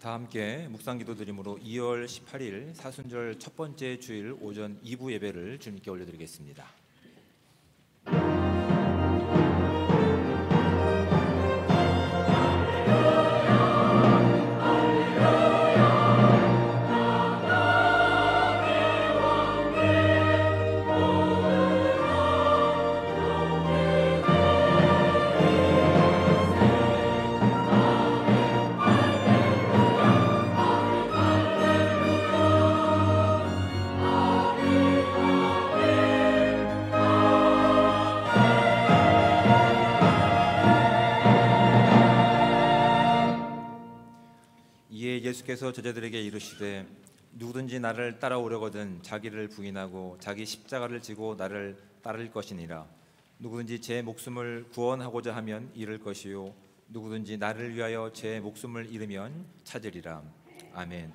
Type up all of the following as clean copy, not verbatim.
다 함께 묵상기도 드림으로 2월 18일 사순절 첫 번째 주일 오전 2부 예배를 주님께 올려드리겠습니다. 예수께서 제자들에게 이르시되 누구든지 나를 따라오려거든 자기를 부인하고 자기 십자가를 지고 나를 따를 것이니라. 누구든지 제 목숨을 구원하고자 하면 잃을 것이요 누구든지 나를 위하여 제 목숨을 잃으면 찾으리라. 아멘.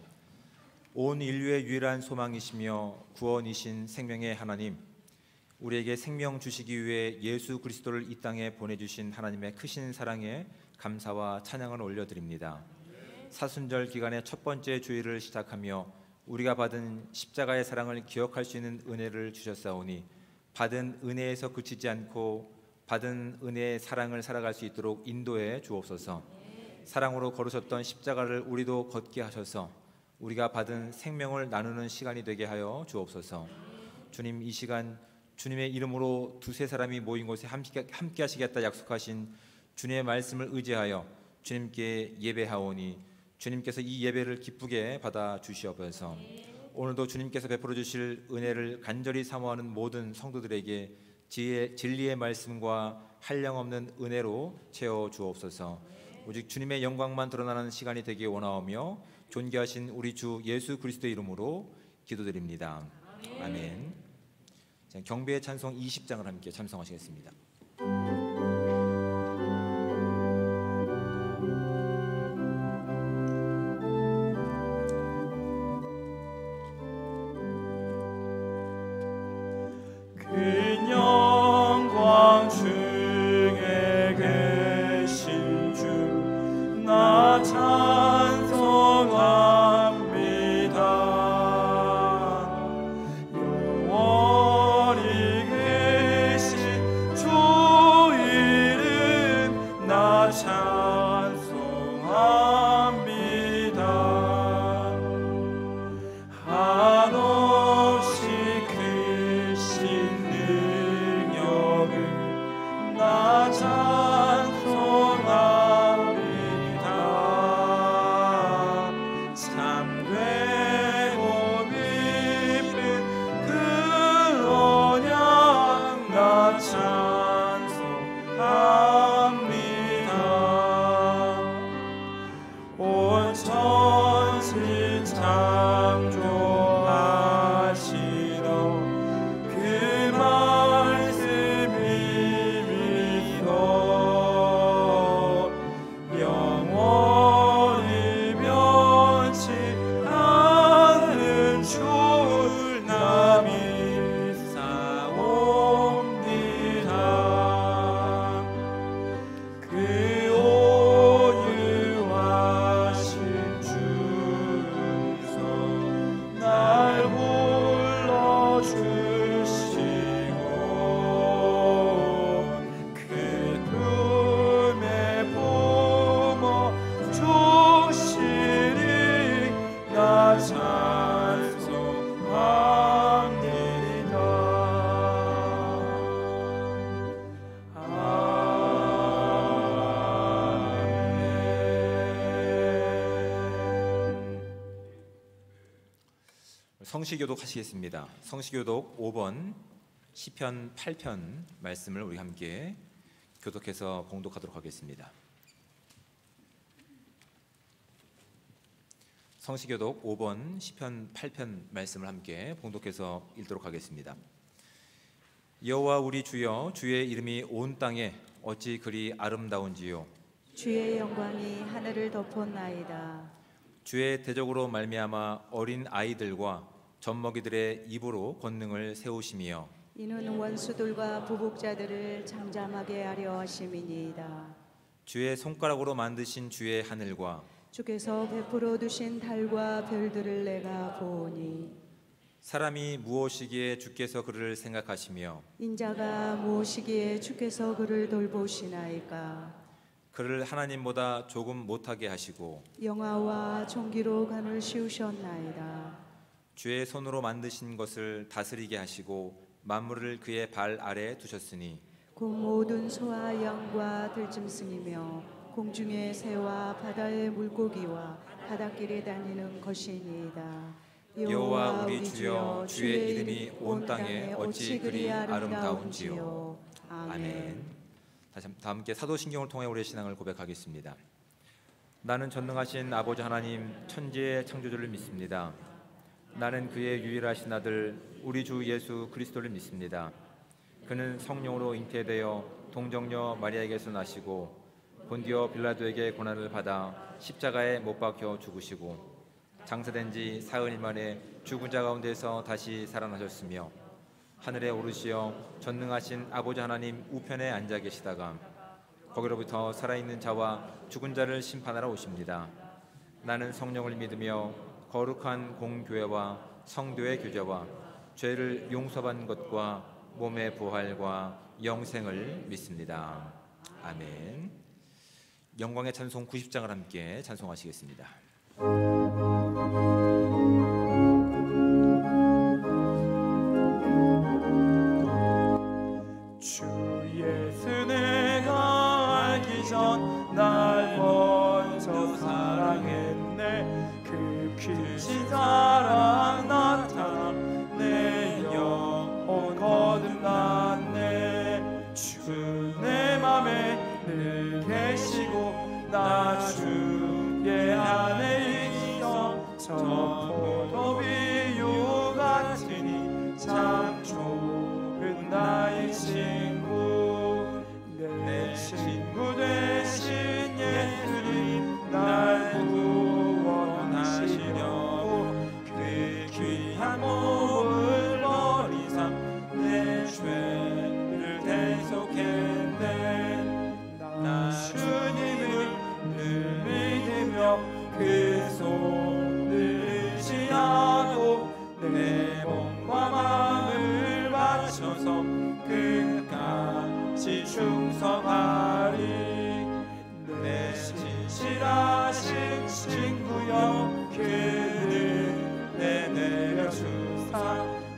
온 인류의 유일한 소망이시며 구원이신 생명의 하나님, 우리에게 생명 주시기 위해 예수 그리스도를 이 땅에 보내주신 하나님의 크신 사랑에 감사와 찬양을 올려드립니다. 사순절 기간의 첫 번째 주일을 시작하며 우리가 받은 십자가의 사랑을 기억할 수 있는 은혜를 주셨사오니 받은 은혜에서 그치지 않고 받은 은혜의 사랑을 살아갈 수 있도록 인도해 주옵소서. 사랑으로 걸으셨던 십자가를 우리도 걷게 하셔서 우리가 받은 생명을 나누는 시간이 되게 하여 주옵소서. 주님, 이 시간 주님의 이름으로 두세 사람이 모인 곳에 함께 하시겠다 약속하신 주님의 말씀을 의지하여 주님께 예배하오니 주님께서 이 예배를 기쁘게 받아 주시옵소서. 오늘도 주님께서 베풀어 주실 은혜를 간절히 사모하는 모든 성도들에게 진리의 말씀과 한량없는 은혜로 채워 주옵소서. 오직 주님의 영광만 드러나는 시간이 되기 원하오며 존귀하신 우리 주 예수 그리스도의 이름으로 기도드립니다. 아멘. 경배의 찬송 20장을 함께 찬송하시겠습니다. 성시교독 하시겠습니다. 성시교독 5번 시편 8편 말씀을 우리 함께 교독해서 봉독하도록 하겠습니다. 성시교독 5번 시편 8편 말씀을 함께 봉독해서 읽도록 하겠습니다. 여호와 우리 주여, 주의 이름이 온 땅에 어찌 그리 아름다운지요. 주의 영광이 하늘을 덮었나이다. 주의 대적으로 말미암아 어린 아이들과 젖먹이들의 입으로 권능을 세우시며 이는 원수들과 부복자들을 잠잠하게 하려 하심이니이다. 주의 손가락으로 만드신 주의 하늘과 주께서 베풀어 두신 달과 별들을 내가 보니 사람이 무엇이기에 주께서 그를 생각하시며 인자가 무엇이기에 주께서 그를 돌보시나이까. 그를 하나님보다 조금 못하게 하시고 영화와 종기로 간을 씌우셨나이다. 주의 손으로 만드신 것을 다스리게 하시고 만물을 그의 발 아래에 두셨으니 곧 모든 소와 양과 들짐승이며 공중의 새와 바다의 물고기와 바닷길에 다니는 것이니이다. 여호와 우리 주여, 주의 이름이 온 땅에 어찌 그리 아름다운지요. 아멘. 다시 다 함께 사도신경을 통해 우리의 신앙을 고백하겠습니다. 나는 전능하신 아버지 하나님 천지의 창조주를 믿습니다. 나는 그의 유일하신 아들 우리 주 예수 그리스도를 믿습니다. 그는 성령으로 잉태되어 동정녀 마리아에게서 나시고 본디오 빌라도에게 고난을 받아 십자가에 못 박혀 죽으시고 장사된 지 사흘 만에 죽은 자 가운데서 다시 살아나셨으며 하늘에 오르시어 전능하신 아버지 하나님 우편에 앉아 계시다가 거기로부터 살아있는 자와 죽은 자를 심판하러 오십니다. 나는 성령을 믿으며 거룩한 공교회와 성도의 교제와 죄를 용서받는 것과 몸의 부활과 영생을 믿습니다. 아멘. 영광의 찬송 90장을 함께 찬송하시겠습니다. 주 예수 내가 알기 전 날 먼저 사랑했네. 그 크신 사랑 나타나 내 영혼 거듭났네. 주 내 맘에 늘 계시고 나 주의 안에 있어 저 포도비유 같으니 참 좋은 나의 친구. 내 친구 되신 예수님 날 구원하시려고 그 귀한 몸을 버리사 내 죄를 대속했네. 나 주님을 늘 믿으며 그 손을 의지하고 내 몸과 마음을 바쳐서 끝까지 충성하리. 내 진실하신 친구여 그는 내 내려주사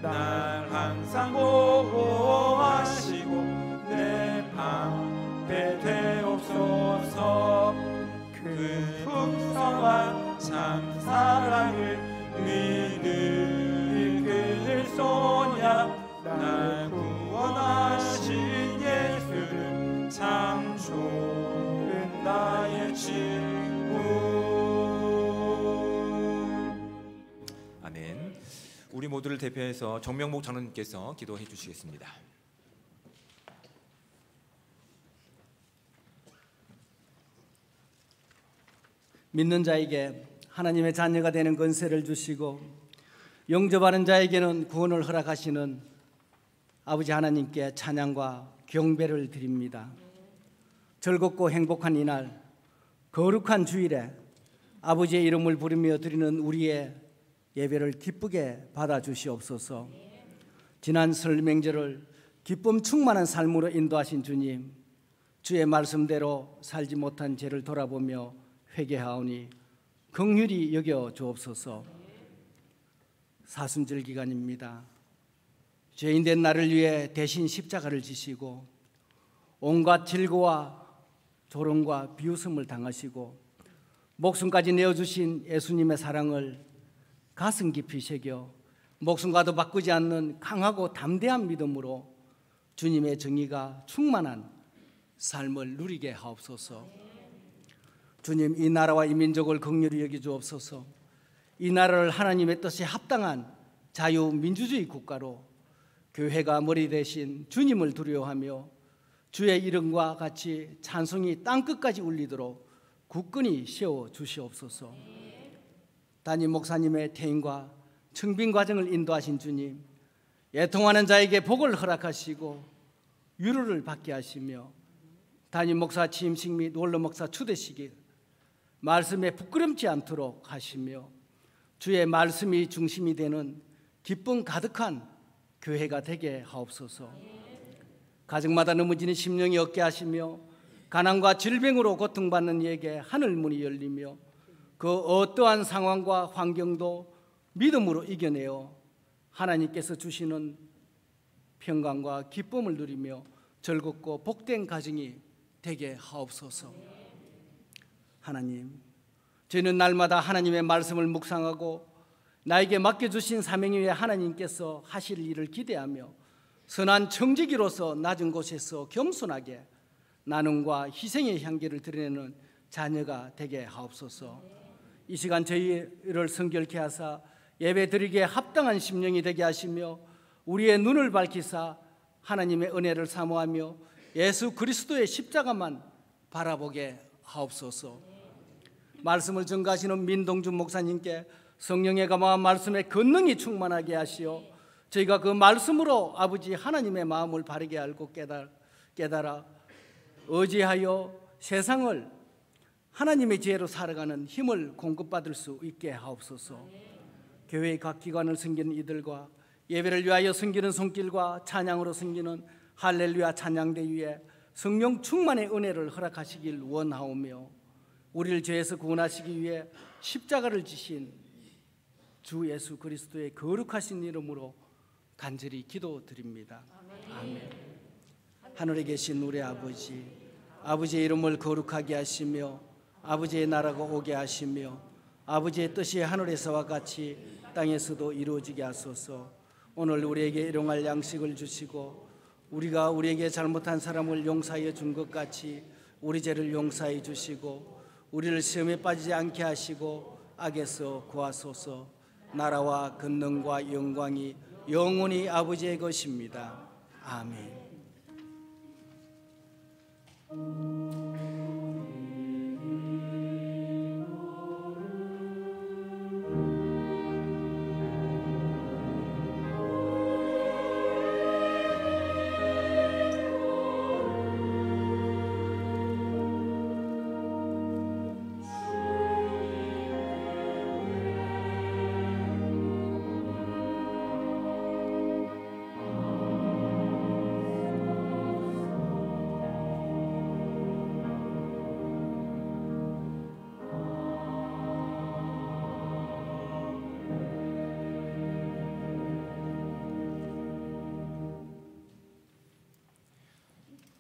날 항상 보호하시고 내 방패 되옵소서. 그 풍성한 참 사랑을 믿는 그들 소냐 날 구원하신 예수는 참 좋은 나의 친구. 아멘. 우리 모두를 대표해서 정명목 장로님께서 기도해 주시겠습니다. 믿는 자에게 하나님의 자녀가 되는 권세를 주시고 영접하는 자에게는 구원을 허락하시는 아버지 하나님께 찬양과 경배를 드립니다. 즐겁고 행복한 이날 거룩한 주일에 아버지의 이름을 부르며 드리는 우리의 예배를 기쁘게 받아주시옵소서. 지난 설 명절을 기쁨 충만한 삶으로 인도하신 주님, 주의 말씀대로 살지 못한 죄를 돌아보며 회개하오니 긍휼히 여겨 주옵소서. 사순절 기간입니다. 죄인된 나를 위해 대신 십자가를 지시고 온갖 질고와 조롱과 비웃음을 당하시고 목숨까지 내어주신 예수님의 사랑을 가슴 깊이 새겨 목숨과도 바꾸지 않는 강하고 담대한 믿음으로 주님의 정의가 충만한 삶을 누리게 하옵소서. 주님, 이 나라와 이 민족을 긍휼히 여겨 주옵소서. 이 나라를 하나님의 뜻에 합당한 자유민주주의 국가로 교회가 머리 대신 주님을 두려워하며 주의 이름과 같이 찬송이 땅끝까지 울리도록 굳건히 세워 주시옵소서. 담임 목사님의 퇴임과 청빙 과정을 인도하신 주님, 애통하는 자에게 복을 허락하시고 위로를 받게 하시며 담임 목사 취임식 및 원로 목사 추대식이 말씀에 부끄럼지 않도록 하시며 주의 말씀이 중심이 되는 기쁨 가득한 교회가 되게 하옵소서. 가정마다 넘어지는 심령이 없게 하시며 가난과 질병으로 고통받는 이에게 하늘 문이 열리며 그 어떠한 상황과 환경도 믿음으로 이겨내어 하나님께서 주시는 평강과 기쁨을 누리며 즐겁고 복된 가정이 되게 하옵소서. 하나님, 저희는 날마다 하나님의 말씀을 묵상하고 나에게 맡겨주신 사명 위에 하나님께서 하실 일을 기대하며 선한 청지기로서 낮은 곳에서 겸손하게 나눔과 희생의 향기를 드러내는 자녀가 되게 하옵소서. 이 시간 저희를 성결케 하사 예배 드리기에 합당한 심령이 되게 하시며 우리의 눈을 밝히사 하나님의 은혜를 사모하며 예수 그리스도의 십자가만 바라보게 하옵소서. 말씀을 전가하시는 민동준 목사님께 성령의 감화와 말씀의 권능이 충만하게 하시어 저희가 그 말씀으로 아버지 하나님의 마음을 바르게 알고 깨달아 의지하여 세상을 하나님의 지혜로 살아가는 힘을 공급받을 수 있게 하옵소서. 교회의 각 기관을 섬기는 이들과 예배를 위하여 섬기는 손길과 찬양으로 섬기는 할렐루야 찬양대 위에 성령 충만의 은혜를 허락하시길 원하오며 우리를 죄에서 구원하시기 위해 십자가를 지신 주 예수 그리스도의 거룩하신 이름으로 간절히 기도드립니다. 아멘. 하늘에 계신 우리 아버지, 아버지의 이름을 거룩하게 하시며 아버지의 나라가 오게 하시며 아버지의 뜻이 하늘에서와 같이 땅에서도 이루어지게 하소서. 오늘 우리에게 일용할 양식을 주시고 우리가 우리에게 잘못한 사람을 용서하여 준 것 같이 우리 죄를 용서해 주시고 우리를 시험에 빠지지 않게 하시고 악에서 구하소서. 나라와 권능과 영광이 영원히 아버지의 것입니다. 아멘.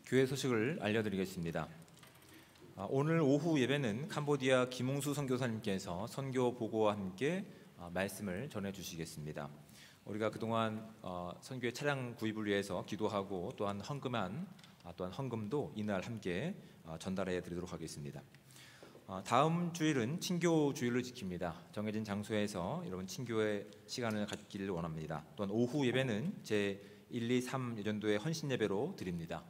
교회 소식을 알려드리겠습니다. 오늘 오후 예배는 캄보디아 김웅수 선교사님께서 선교 보고와 함께 말씀을 전해주시겠습니다. 우리가 그동안 선교의 차량 구입을 위해서 기도하고 또한 헌금도 이날 함께 전달해 드리도록 하겠습니다. 다음 주일은 친교 주일을 지킵니다. 정해진 장소에서 여러분 친교의 시간을 갖기를 원합니다. 또한 오후 예배는 제 1, 2, 3 예전도의 헌신 예배로 드립니다.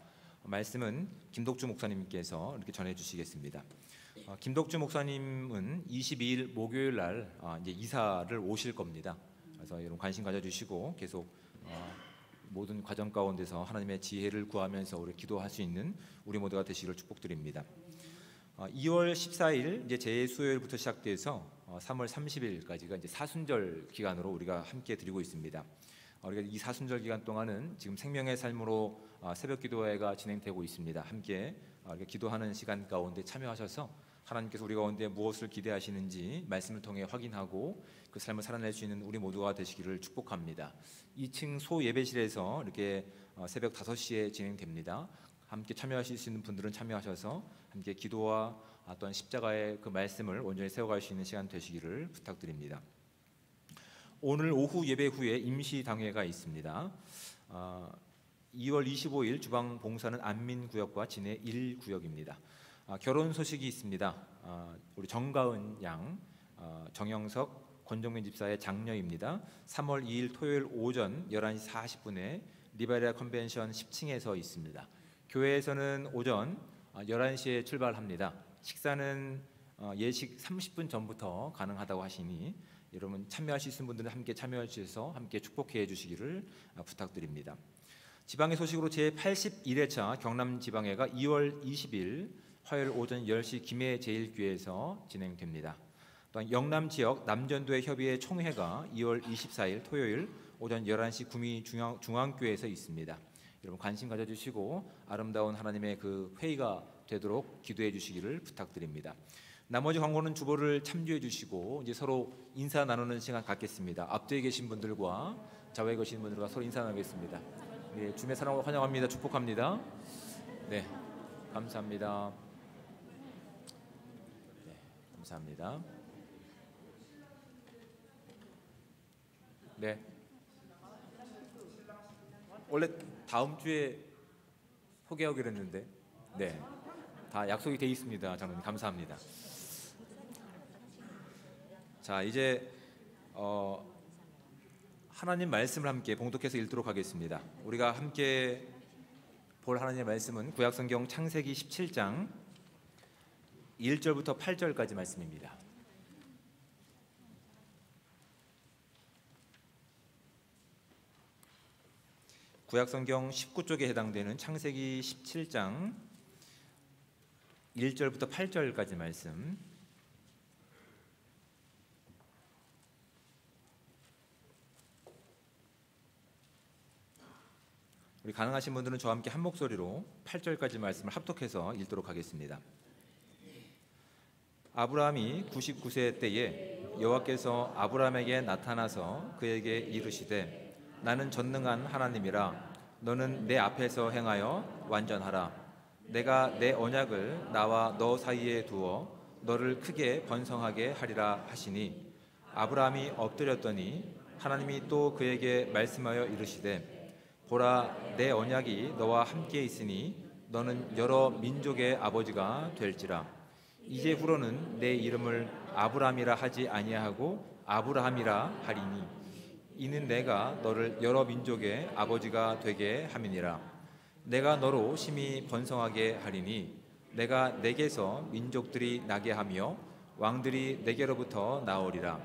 말씀은 김덕주 목사님께서 이렇게 전해주시겠습니다. 김덕주 목사님은 22일 목요일 날 이제 이사를 오실 겁니다. 그래서 여러분 관심 가져주시고 계속 모든 과정 가운데서 하나님의 지혜를 구하면서 우리 기도할 수 있는 우리 모두가 되시기를 축복드립니다. 2월 14일 이제 재수요일부터 시작돼서 3월 30일까지가 이제 사순절 기간으로 우리가 함께 드리고 있습니다. 우리가 이 사순절 기간 동안은 지금 생명의 삶으로 새벽 기도회가 진행되고 있습니다. 함께 기도하는 시간 가운데 참여하셔서 하나님께서 우리 가운데 무엇을 기대하시는지 말씀을 통해 확인하고 그 삶을 살아낼 수 있는 우리 모두가 되시기를 축복합니다. 2층 소 예배실에서 이렇게 새벽 5시에 진행됩니다. 함께 참여하실 수 있는 분들은 참여하셔서 함께 기도와 또한 십자가의 그 말씀을 온전히 세워갈 수 있는 시간 되시기를 부탁드립니다. 오늘 오후 예배 후에 임시당회가 있습니다. 2월 25일 주방 봉사는 안민구역과 진해 1구역입니다. 결혼 소식이 있습니다. 우리 정가은 양, 정영석, 권정민 집사의 장녀입니다. 3월 2일 토요일 오전 11시 40분에 리베리아 컨벤션 10층에서 있습니다. 교회에서는 오전 11시에 출발합니다. 식사는 예식 30분 전부터 가능하다고 하시니 여러분 참여하실 수 있는 분들은 함께 참여해 주셔서 함께 축복해 주시기를 부탁드립니다. 지방의 소식으로 제81회차 경남지방회가 2월 20일 화요일 오전 10시 김해 제1교회에서 진행됩니다. 또한 영남 지역 남전도회 협의회 총회가 2월 24일 토요일 오전 11시 구미 중앙교회에서 있습니다. 여러분 관심 가져주시고 아름다운 하나님의 그 회의가 되도록 기도해 주시기를 부탁드립니다. 나머지 광고는 주보를 참조해 주시고 이제 서로 인사 나누는 시간 갖겠습니다. 앞뒤에 계신 분들과 좌우에 계신 분들과 서로 인사 나누겠습니다. 네, 주님의 사랑으로 환영합니다. 축복합니다. 네, 감사합니다. 네, 감사합니다. 네. 원래 다음 주에 소개하기로 했는데, 네, 다 약속이 돼 있습니다. 장로님 감사합니다. 자, 이제 하나님 말씀을 함께 봉독해서 읽도록 하겠습니다. 우리가 함께 볼 하나님의 말씀은 구약성경 창세기 17장 1절부터 8절까지 말씀입니다. 구약성경 19쪽에 해당되는 창세기 17장 1절부터 8절까지 말씀. 우리 가능하신 분들은 저와 함께 한 목소리로 8절까지 말씀을 합독해서 읽도록 하겠습니다. 아브라함이 99세 때에 여호와께서 아브라함에게 나타나서 그에게 이르시되 나는 전능한 하나님이라 너는 내 앞에서 행하여 완전하라. 내가 내 언약을 나와 너 사이에 두어 너를 크게 번성하게 하리라 하시니 아브라함이 엎드렸더니 하나님이 또 그에게 말씀하여 이르시되 보라 내 언약이 너와 함께 있으니 너는 여러 민족의 아버지가 될지라. 이제후로는 내 이름을 아브라함이라 하지 아니하고 아브라함이라 하리니 이는 내가 너를 여러 민족의 아버지가 되게 함이니라. 내가 너로 심히 번성하게 하리니 내가 내게서 민족들이 나게 하며 왕들이 내게로부터 나오리라.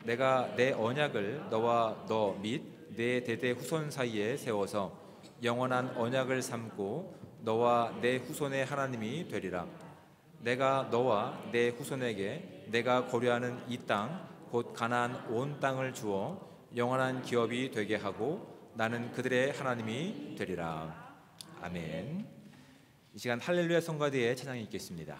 내가 내 언약을 너와 너 및 내 대대 후손 사이에 세워서 영원한 언약을 삼고 너와 내 후손의 하나님이 되리라. 내가 너와 내 후손에게 내가 고려하는 이 땅 곧 가나안 온 땅을 주어 영원한 기업이 되게 하고 나는 그들의 하나님이 되리라. 아멘. 이 시간 할렐루야 성가대에 찬양이 있겠습니다.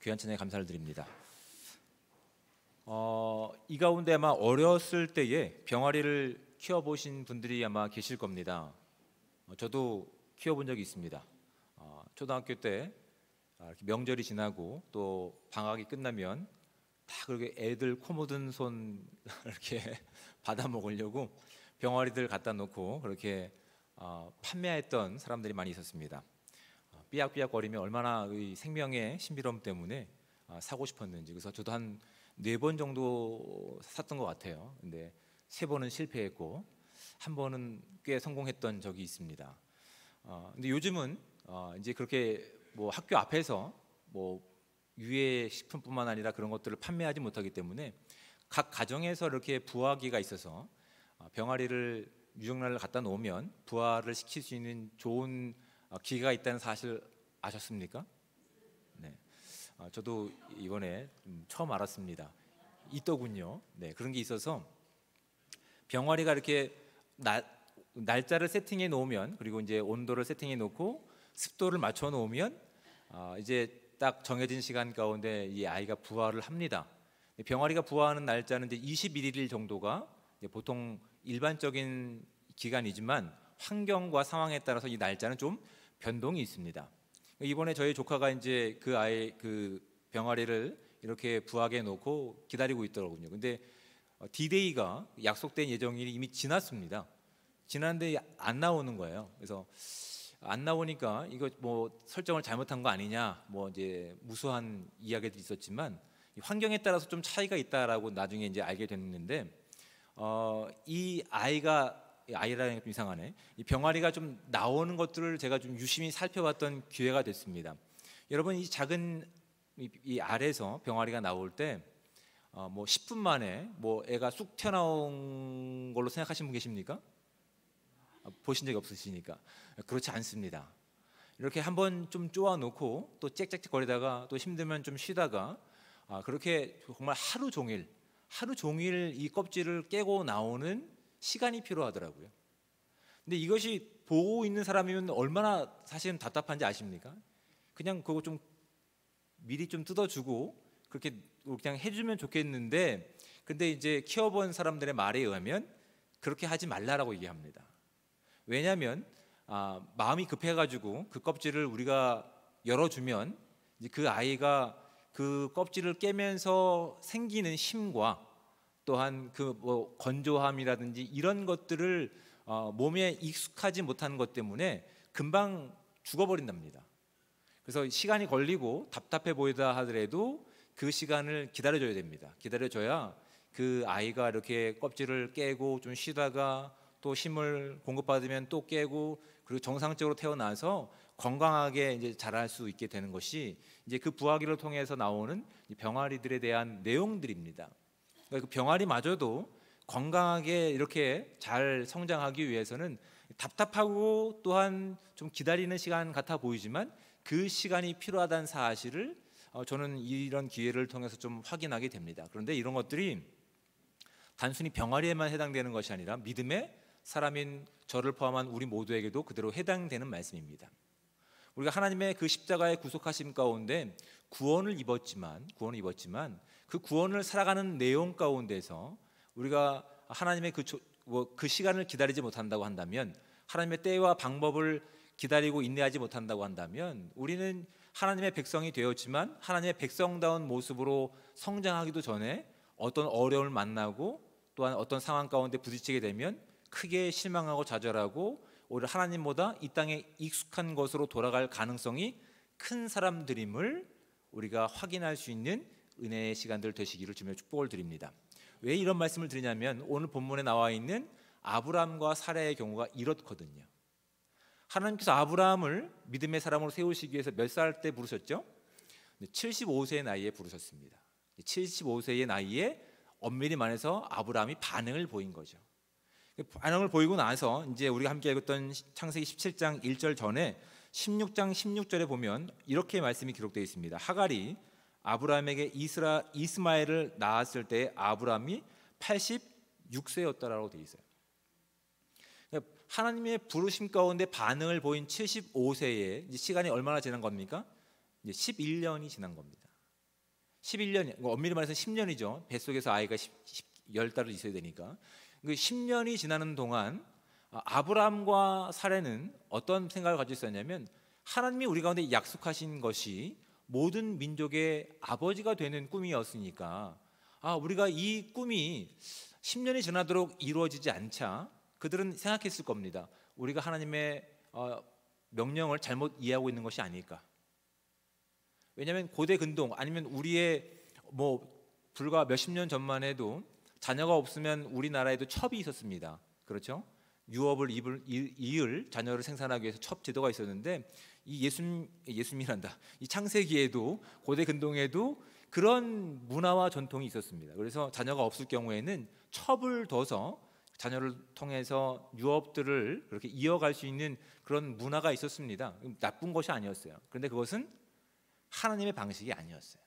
귀한 찬양에 감사를 드립니다. 이 가운데 아마 어렸을 때에 병아리를 키워보신 분들이 아마 계실 겁니다. 저도 키워본 적이 있습니다. 초등학교 때 이렇게 명절이 지나고 또 방학이 끝나면 다 그렇게 애들 코 묻은 손 이렇게 받아 먹으려고 병아리들 갖다 놓고 그렇게 판매했던 사람들이 많이 있었습니다. 삐약삐약거리면 얼마나 이 생명의 신비로움 때문에 사고 싶었는지. 그래서 저도 한 4번 정도 샀던 것 같아요. 근데 3번은 실패했고 1번은 꽤 성공했던 적이 있습니다. 근데 요즘은 이제 그렇게 뭐 학교 앞에서 뭐 유해 식품뿐만 아니라 그런 것들을 판매하지 못하기 때문에 각 가정에서 이렇게 부화기가 있어서 병아리를 유정란을 갖다 놓으면 부화를 시킬 수 있는 좋은 기계가 있다는 사실 아셨습니까? 네, 저도 이번에 처음 알았습니다. 있더군요. 네, 그런 게 있어서 병아리가 이렇게 날짜를 세팅해 놓으면, 그리고 이제 온도를 세팅해 놓고 습도를 맞춰 놓으면 이제 딱 정해진 시간 가운데 이 아이가 부화를 합니다. 병아리가 부화하는 날짜는 이제 21일 정도가 보통 일반적인 기간이지만 환경과 상황에 따라서 이 날짜는 좀 변동이 있습니다. 이번에 저희 조카가 이제 그 병아리를 이렇게 부화해 놓고 기다리고 있더라고요. 근데 D-Day가 약속된 예정일이 이미 지났습니다. 지났는데 안 나오는 거예요. 그래서 안 나오니까 이거 뭐 설정을 잘못한 거 아니냐, 뭐 이제 무수한 이야기들이 있었지만 환경에 따라서 좀 차이가 있다라고 나중에 이제 알게 됐는데, 이 아이라는 게 좀 이상하네. 이 병아리가 좀 나오는 것들을 제가 좀 유심히 살펴봤던 기회가 됐습니다. 여러분, 이 작은 이 알에서 병아리가 나올 때 뭐 10분 만에 뭐 애가 쑥 튀어나온 걸로 생각하시는 분 계십니까? 보신 적이 없으시니까. 그렇지 않습니다. 이렇게 한번 좀 쪼아놓고 또 짹짹짹 거리다가 또 힘들면 좀 쉬다가 그렇게 정말 하루 종일 이 껍질을 깨고 나오는 시간이 필요하더라고요. 근데 이것이 보고 있는 사람이면 얼마나 사실은 답답한지 아십니까? 그냥 그거 좀 미리 좀 뜯어주고 그렇게 그냥 해주면 좋겠는데, 근데 이제 키워본 사람들의 말에 의하면 그렇게 하지 말라라고 얘기합니다. 왜냐하면 마음이 급해가지고 그 껍질을 우리가 열어주면 이제 그 아이가 그 껍질을 깨면서 생기는 힘과 또한 그 뭐 건조함이라든지 이런 것들을 몸에 익숙하지 못한 것 때문에 금방 죽어버린답니다. 그래서 시간이 걸리고 답답해 보이다 하더라도 그 시간을 기다려줘야 됩니다. 기다려줘야 그 아이가 이렇게 껍질을 깨고 좀 쉬다가 또 힘을 공급받으면 또 깨고, 그리고 정상적으로 태어나서 건강하게 이제 자랄 수 있게 되는 것이 이제 그 부화기를 통해서 나오는 병아리들에 대한 내용들입니다. 그러니까 그 병아리마저도 건강하게 이렇게 잘 성장하기 위해서는 답답하고 또한 좀 기다리는 시간 같아 보이지만 그 시간이 필요하다는 사실을 저는 이런 기회를 통해서 좀 확인하게 됩니다. 그런데 이런 것들이 단순히 병아리에만 해당되는 것이 아니라 믿음의 사람인 저를 포함한 우리 모두에게도 그대로 해당되는 말씀입니다. 우리가 하나님의 그 십자가의 구속하심 가운데 구원을 입었지만 그 구원을 살아가는 내용 가운데서 우리가 하나님의 그 시간을 기다리지 못한다고 한다면, 하나님의 때와 방법을 기다리고 인내하지 못한다고 한다면, 우리는 하나님의 백성이 되었지만 하나님의 백성다운 모습으로 성장하기도 전에 어떤 어려움을 만나고 또한 어떤 상황 가운데 부딪히게 되면 크게 실망하고 좌절하고 오히려 하나님보다 이 땅에 익숙한 것으로 돌아갈 가능성이 큰 사람들임을 우리가 확인할 수 있는 은혜의 시간들 되시기를 주며 축복을 드립니다. 왜 이런 말씀을 드리냐면 오늘 본문에 나와 있는 아브라함과 사라의 경우가 이렇거든요. 하나님께서 아브라함을 믿음의 사람으로 세우시기 위해서 몇 살 때 부르셨죠? 75세의 나이에 부르셨습니다. 75세의 나이에 엄밀히 말해서 아브라함이 반응을 보인 거죠. 반응을 보이고 나서 이제 우리가 함께 읽었던 창세기 17장 1절 전에 16장 16절에 보면 이렇게 말씀이 기록되어 있습니다. 하갈이 아브라함에게 이스마엘을 낳았을 때 아브라함이 86세였다라고 되어 있어요. 하나님의 부르심 가운데 반응을 보인 75세에 시간이 얼마나 지난 겁니까? 이제 11년이 지난 겁니다. 11년, 엄밀히 말해서 10년이죠. 뱃속에서 아이가 10달을 있어야 되니까. 그 10년이 지나는 동안 아브라함과 사레는 어떤 생각을 가지고 있었냐면, 하나님이 우리 가운데 약속하신 것이 모든 민족의 아버지가 되는 꿈이었으니까 우리가 이 꿈이 10년이 지나도록 이루어지지 않자 그들은 생각했을 겁니다. 우리가 하나님의 명령을 잘못 이해하고 있는 것이 아닐까. 왜냐하면 고대 근동 아니면 우리의 불과 몇십 년 전만 해도 자녀가 없으면 우리나라에도 첩이 있었습니다. 그렇죠? 유업을 이을 자녀를 생산하기 위해서 첩 제도가 있었는데, 이 예수님이란다. 이 창세기에도 고대 근동에도 그런 문화와 전통이 있었습니다. 그래서 자녀가 없을 경우에는 첩을 둬서 자녀를 통해서 유업들을 그렇게 이어갈 수 있는 그런 문화가 있었습니다. 나쁜 것이 아니었어요. 그런데 그것은 하나님의 방식이 아니었어요.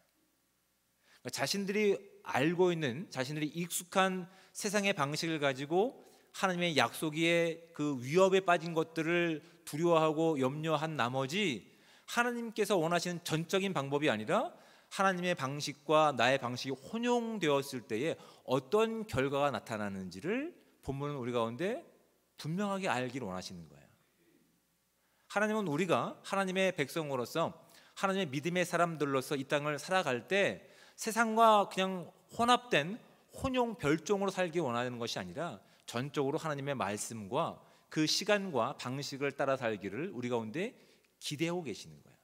자신들이 알고 있는, 자신들이 익숙한 세상의 방식을 가지고 하나님의 약속의 그 위협에 빠진 것들을 두려워하고 염려한 나머지, 하나님께서 원하시는 전적인 방법이 아니라 하나님의 방식과 나의 방식이 혼용되었을 때에 어떤 결과가 나타나는지를 본문은 우리 가운데 분명하게 알기를 원하시는 거예요. 하나님은 우리가 하나님의 백성으로서, 하나님의 믿음의 사람들로서 이 땅을 살아갈 때 세상과 그냥 혼합된 혼용 별종으로 살기 원하는 것이 아니라 전적으로 하나님의 말씀과 그 시간과 방식을 따라 살기를 우리 가운데 기대하고 계시는 거예요.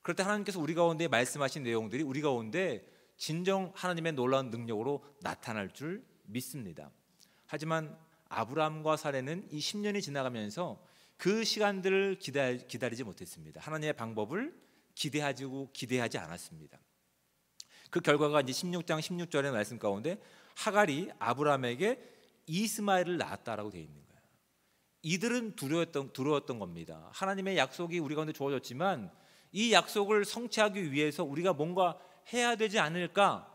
그럴 때 하나님께서 우리 가운데 말씀하신 내용들이 우리 가운데 진정 하나님의 놀라운 능력으로 나타날 줄 믿습니다. 하지만 아브라함과 사레는 이 10년이 지나가면서 그 시간들을 기다리지 못했습니다. 하나님의 방법을 기대하지 않았습니다. 그 결과가 이제 16장 16절의 말씀 가운데 하갈이 아브라함에게 이스마엘을 낳았다라고 되어 있는 거예요. 이들은 두려웠던 겁니다. 하나님의 약속이 우리 가운데 주어졌지만 이 약속을 성취하기 위해서 우리가 뭔가 해야 되지 않을까?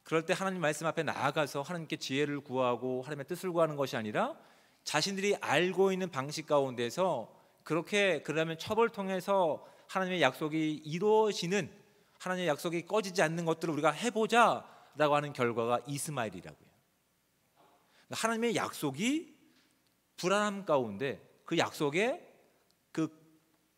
그럴 때 하나님 말씀 앞에 나아가서 하나님께 지혜를 구하고 하나님의 뜻을 구하는 것이 아니라 자신들이 알고 있는 방식 가운데서 그러면 첩을 통해서 하나님의 약속이 이루어지는, 하나님의 약속이 꺼지지 않는 것들을 우리가 해보자라고 하는 결과가 이스마엘이라고요. 하나님의 약속이 불안함 가운데, 그 약속의 그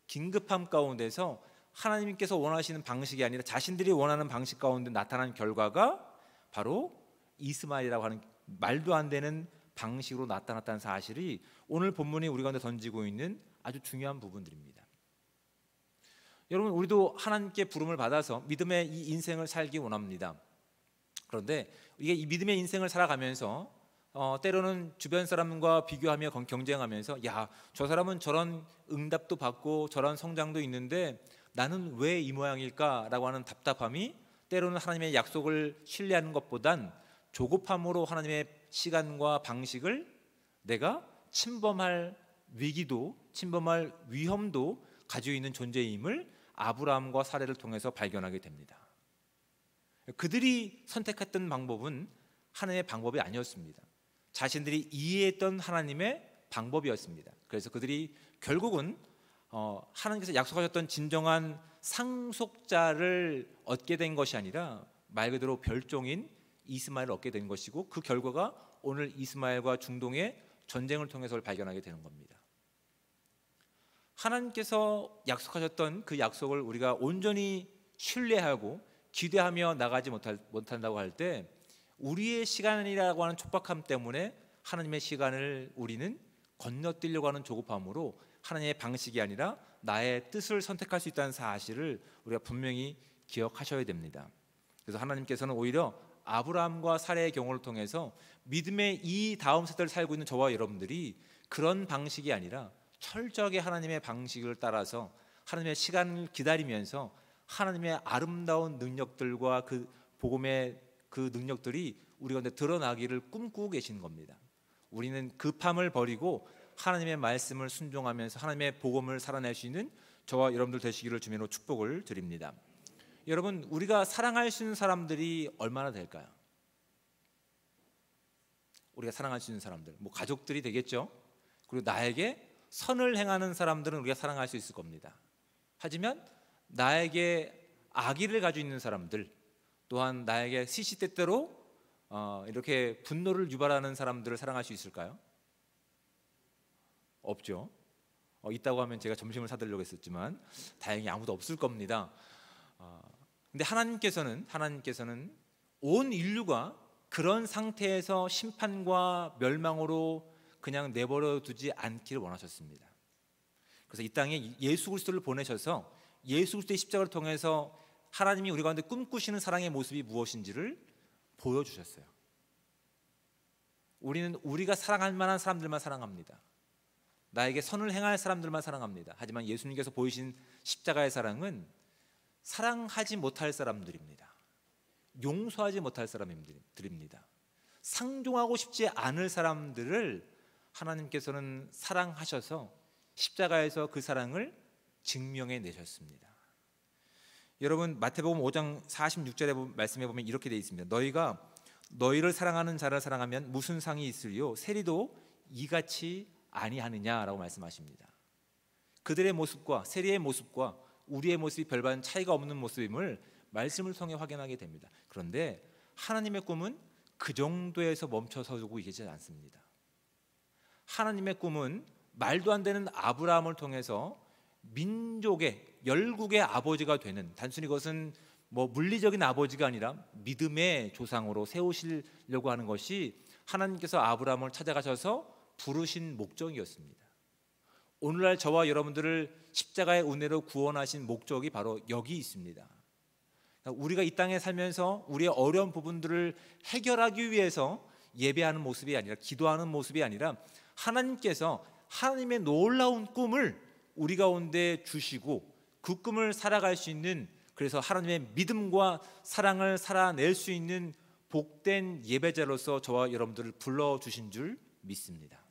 긴급함 가운데서 하나님께서 원하시는 방식이 아니라 자신들이 원하는 방식 가운데 나타난 결과가 바로 이스마엘이라고 하는 말도 안 되는 방식으로 나타났다는 사실이 오늘 본문이 우리 가운데 던지고 있는 아주 중요한 부분들입니다. 여러분, 우리도 하나님께 부름을 받아서 믿음의 이 인생을 살기 원합니다. 그런데 이게 이 믿음의 인생을 살아가면서 때로는 주변 사람과 비교하며 경쟁하면서 저 사람은 저런 응답도 받고 저런 성장도 있는데 나는 왜 이 모양일까라고 하는 답답함이 때로는 하나님의 약속을 신뢰하는 것보단 조급함으로 하나님의 시간과 방식을 내가 침범할 위기도, 침범할 위험도 가지고 있는 존재임을 아브라함과 사레를 통해서 발견하게 됩니다. 그들이 선택했던 방법은 하나님의 방법이 아니었습니다. 자신들이 이해했던 하나님의 방법이었습니다. 그래서 그들이 결국은 하나님께서 약속하셨던 진정한 상속자를 얻게 된 것이 아니라 말 그대로 별종인 이스마엘을 얻게 된 것이고, 그 결과가 오늘 이스마엘과 중동의 전쟁을 통해서 발견하게 되는 겁니다. 하나님께서 약속하셨던 그 약속을 우리가 온전히 신뢰하고 기대하며 나가지 못한다고 할 때 우리의 시간이라고 하는 촉박함 때문에 하나님의 시간을 우리는 건너뛰려고 하는 조급함으로 하나님의 방식이 아니라 나의 뜻을 선택할 수 있다는 사실을 우리가 분명히 기억하셔야 됩니다. 그래서 하나님께서는 오히려 아브라함과 사레의 경우를 통해서 믿음의 이 다음 세대를 살고 있는 저와 여러분들이 그런 방식이 아니라 철저하게 하나님의 방식을 따라서 하나님의 시간을 기다리면서 하나님의 아름다운 능력들과 그 복음의 그 능력들이 우리 가운데 드러나기를 꿈꾸고 계시는 겁니다. 우리는 급함을 버리고 하나님의 말씀을 순종하면서 하나님의 복음을 살아낼 수 있는 저와 여러분들 되시기를 주님으로 축복을 드립니다. 여러분, 우리가 사랑할 수 있는 사람들이 얼마나 될까요? 우리가 사랑할 수 있는 사람들, 가족들이 되겠죠. 그리고 나에게 선을 행하는 사람들은 우리가 사랑할 수 있을 겁니다. 하지만 나에게 악의를 가지고 있는 사람들, 또한 나에게 시시때때로 이렇게 분노를 유발하는 사람들을 사랑할 수 있을까요? 없죠. 있다고 하면 제가 점심을 사드리려고 했었지만 다행히 아무도 없을 겁니다. 근데 하나님께서는 온 인류가 그런 상태에서 심판과 멸망으로 그냥 내버려 두지 않기를 원하셨습니다. 그래서 이 땅에 예수 그리스도를 보내셔서 예수 그리스도의 십자가를 통해서 하나님이 우리 가운데 꿈꾸시는 사랑의 모습이 무엇인지를 보여주셨어요. 우리는 우리가 사랑할 만한 사람들만 사랑합니다. 나에게 선을 행할 사람들만 사랑합니다. 하지만 예수님께서 보이신 십자가의 사랑은 사랑하지 못할 사람들입니다. 용서하지 못할 사람들입니다. 상종하고 싶지 않을 사람들을 하나님께서는 사랑하셔서 십자가에서 그 사랑을 증명해 내셨습니다. 여러분 마태복음 5장 46절의 말씀에 보면 이렇게 되어 있습니다. 너희가 너희를 사랑하는 자를 사랑하면 무슨 상이 있으리요? 세리도 이같이 아니하느냐라고 말씀하십니다. 그들의 모습과 세리의 모습과 우리의 모습이 별반 차이가 없는 모습임을 말씀을 통해 확인하게 됩니다. 그런데 하나님의 꿈은 그 정도에서 멈춰서고 계시지 않습니다. 하나님의 꿈은 말도 안 되는 아브라함을 통해서 민족의 열국의 아버지가 되는, 단순히 그것은 물리적인 아버지가 아니라 믿음의 조상으로 세우시려고 하는 것이 하나님께서 아브라함을 찾아가셔서 부르신 목적이었습니다. 오늘날 저와 여러분들을 십자가의 은혜로 구원하신 목적이 바로 여기 있습니다. 우리가 이 땅에 살면서 우리의 어려운 부분들을 해결하기 위해서 예배하는 모습이 아니라, 기도하는 모습이 아니라, 하나님께서 하나님의 놀라운 꿈을 우리 가운데 주시고 그 꿈을 살아갈 수 있는, 그래서 하나님의 믿음과 사랑을 살아낼 수 있는 복된 예배자로서 저와 여러분들을 불러주신 줄 믿습니다.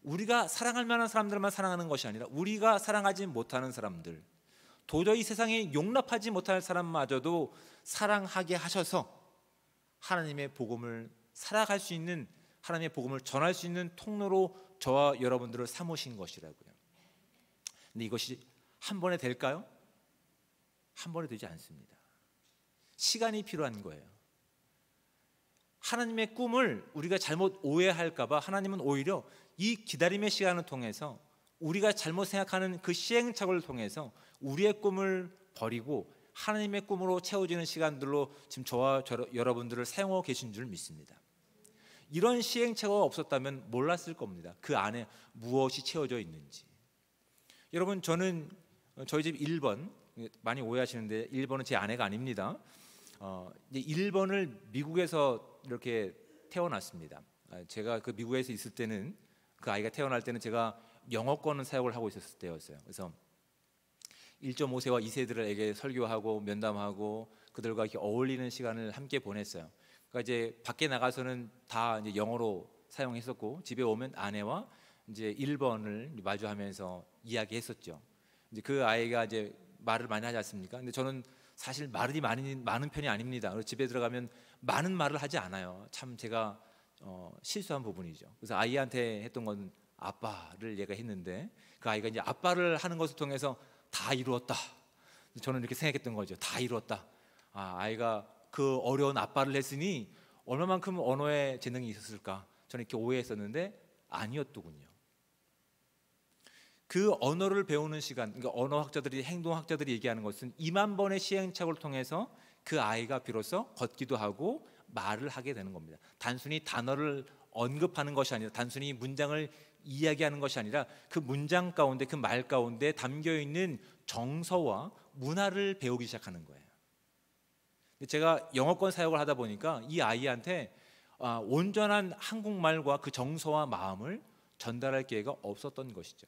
우리가 사랑할 만한 사람들만 사랑하는 것이 아니라 우리가 사랑하지 못하는 사람들, 도저히 세상에 용납하지 못할 사람마저도 사랑하게 하셔서 하나님의 복음을 살아갈 수 있는, 하나님의 복음을 전할 수 있는 통로로 저와 여러분들을 삼으신 것이라고요. 근데 이것이 한 번에 될까요? 한 번에 되지 않습니다. 시간이 필요한 거예요. 하나님의 꿈을 우리가 잘못 오해할까 봐 하나님은 오히려 이 기다림의 시간을 통해서, 우리가 잘못 생각하는 그 시행착오를 통해서 우리의 꿈을 버리고 하나님의 꿈으로 채워지는 시간들로 지금 저와 여러분들을 사용하고 계신 줄 믿습니다. 이런 시행착오가 없었다면 몰랐을 겁니다. 그 안에 무엇이 채워져 있는지. 여러분, 저는 저희 집 1번, 많이 오해하시는데 1번은 제 아내가 아닙니다. 1번을 미국에서 이렇게 태어났습니다. 제가 그 미국에서 있을 때는, 그 아이가 태어날 때는 제가 영어권을 사역을 하고 있었을 때였어요. 그래서 1.5세와 2세들에게 설교하고 면담하고 그들과 이렇게 어울리는 시간을 함께 보냈어요. 그러니까 이제 밖에 나가서는 다 이제 영어로 사용했었고, 집에 오면 아내와 이제 1번을 마주하면서 이야기했었죠. 이제 그 아이가 이제 말을 많이 하지 않습니까? 근데 저는 사실 말이 많은 편이 아닙니다. 그래서 집에 들어가면 많은 말을 하지 않아요. 참 제가 실수한 부분이죠. 그래서 아이한테 했던 건 아빠를 얘가 했는데, 그 아이가 이제 아빠를 하는 것을 통해서 다 이루었다. 저는 이렇게 생각했던 거죠. 다 이루었다. 아이가 그 어려운 아빠를 했으니 얼마만큼 언어에 재능이 있었을까? 저는 이렇게 오해했었는데 아니었더군요. 그 언어를 배우는 시간, 그러니까 언어학자들이, 행동학자들이 얘기하는 것은 2만 번의 시행착오를 통해서 그 아이가 비로소 걷기도 하고 말을 하게 되는 겁니다. 단순히 단어를 언급하는 것이 아니라, 단순히 문장을 이야기하는 것이 아니라 그 문장 가운데, 그 말 가운데 담겨 있는 정서와 문화를 배우기 시작하는 거예요. 제가 영어권 사역을 하다 보니까 이 아이한테 온전한 한국말과 그 정서와 마음을 전달할 기회가 없었던 것이죠.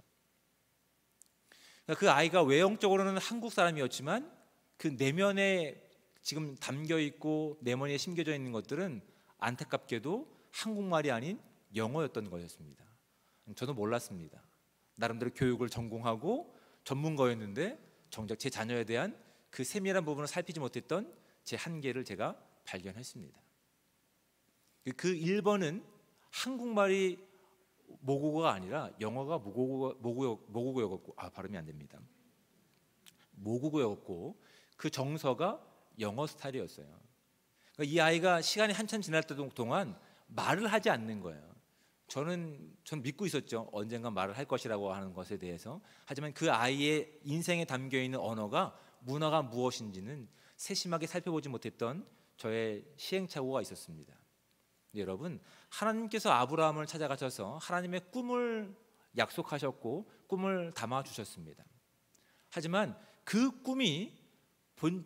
그 아이가 외형적으로는 한국 사람이었지만 그 내면에 지금 담겨 있고 내면에 심겨져 있는 것들은 안타깝게도 한국말이 아닌 영어였던 것이었습니다. 저도 몰랐습니다. 나름대로 교육을 전공하고 전문가였는데 정작 제 자녀에 대한 그 세밀한 부분을 살피지 못했던 제 한계를 제가 발견했습니다. 그 1번은 한국말이 모국어가 아니라 영어가 모국어였고, 발음이 안 됩니다. 모국어였고 그 정서가 영어 스타일이었어요. 그러니까 이 아이가 시간이 한참 지날 동안 말을 하지 않는 거예요. 전 믿고 있었죠. 언젠가 말을 할 것이라고 하는 것에 대해서. 하지만 그 아이의 인생에 담겨 있는 언어가, 문화가 무엇인지는 세심하게 살펴보지 못했던 저의 시행착오가 있었습니다. 여러분, 하나님께서 아브라함을 찾아가셔서 하나님의 꿈을 약속하셨고 꿈을 담아 주셨습니다. 하지만 그 꿈이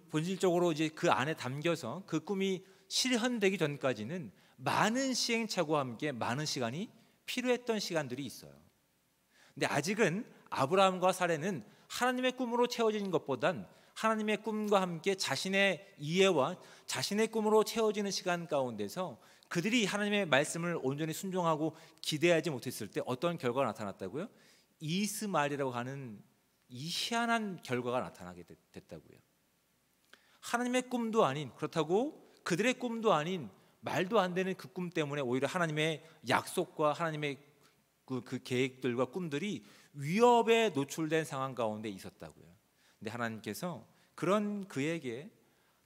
본질적으로 이제 그 안에 담겨서 그 꿈이 실현되기 전까지는 많은 시행착오와 함께 많은 시간이 필요했던 시간들이 있어요. 근데 아직은 아브라함과 사레는 하나님의 꿈으로 채워진 것보단 하나님의 꿈과 함께 자신의 이해와 자신의 꿈으로 채워지는 시간 가운데서 그들이 하나님의 말씀을 온전히 순종하고 기대하지 못했을 때 어떤 결과가 나타났다고요? 이스마엘이라고 하는 이 희한한 결과가 나타나게 됐다고요. 하나님의 꿈도 아닌, 그렇다고 그들의 꿈도 아닌 말도 안 되는 그 꿈 때문에 오히려 하나님의 약속과 하나님의 그 계획들과 꿈들이 위협에 노출된 상황 가운데 있었다고요. 근데 하나님께서 그런 그에게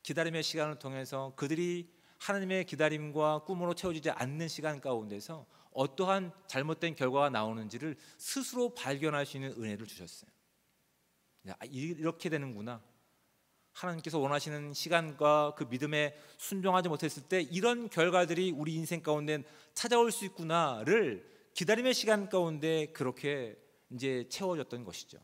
기다림의 시간을 통해서 그들이 하나님의 기다림과 꿈으로 채워지지 않는 시간 가운데서 어떠한 잘못된 결과가 나오는지를 스스로 발견할 수 있는 은혜를 주셨어요. 이렇게 되는구나. 하나님께서 원하시는 시간과 그 믿음에 순종하지 못했을 때 이런 결과들이 우리 인생 가운데 찾아올 수 있구나를 기다림의 시간 가운데 그렇게 이제 채워졌던 것이죠.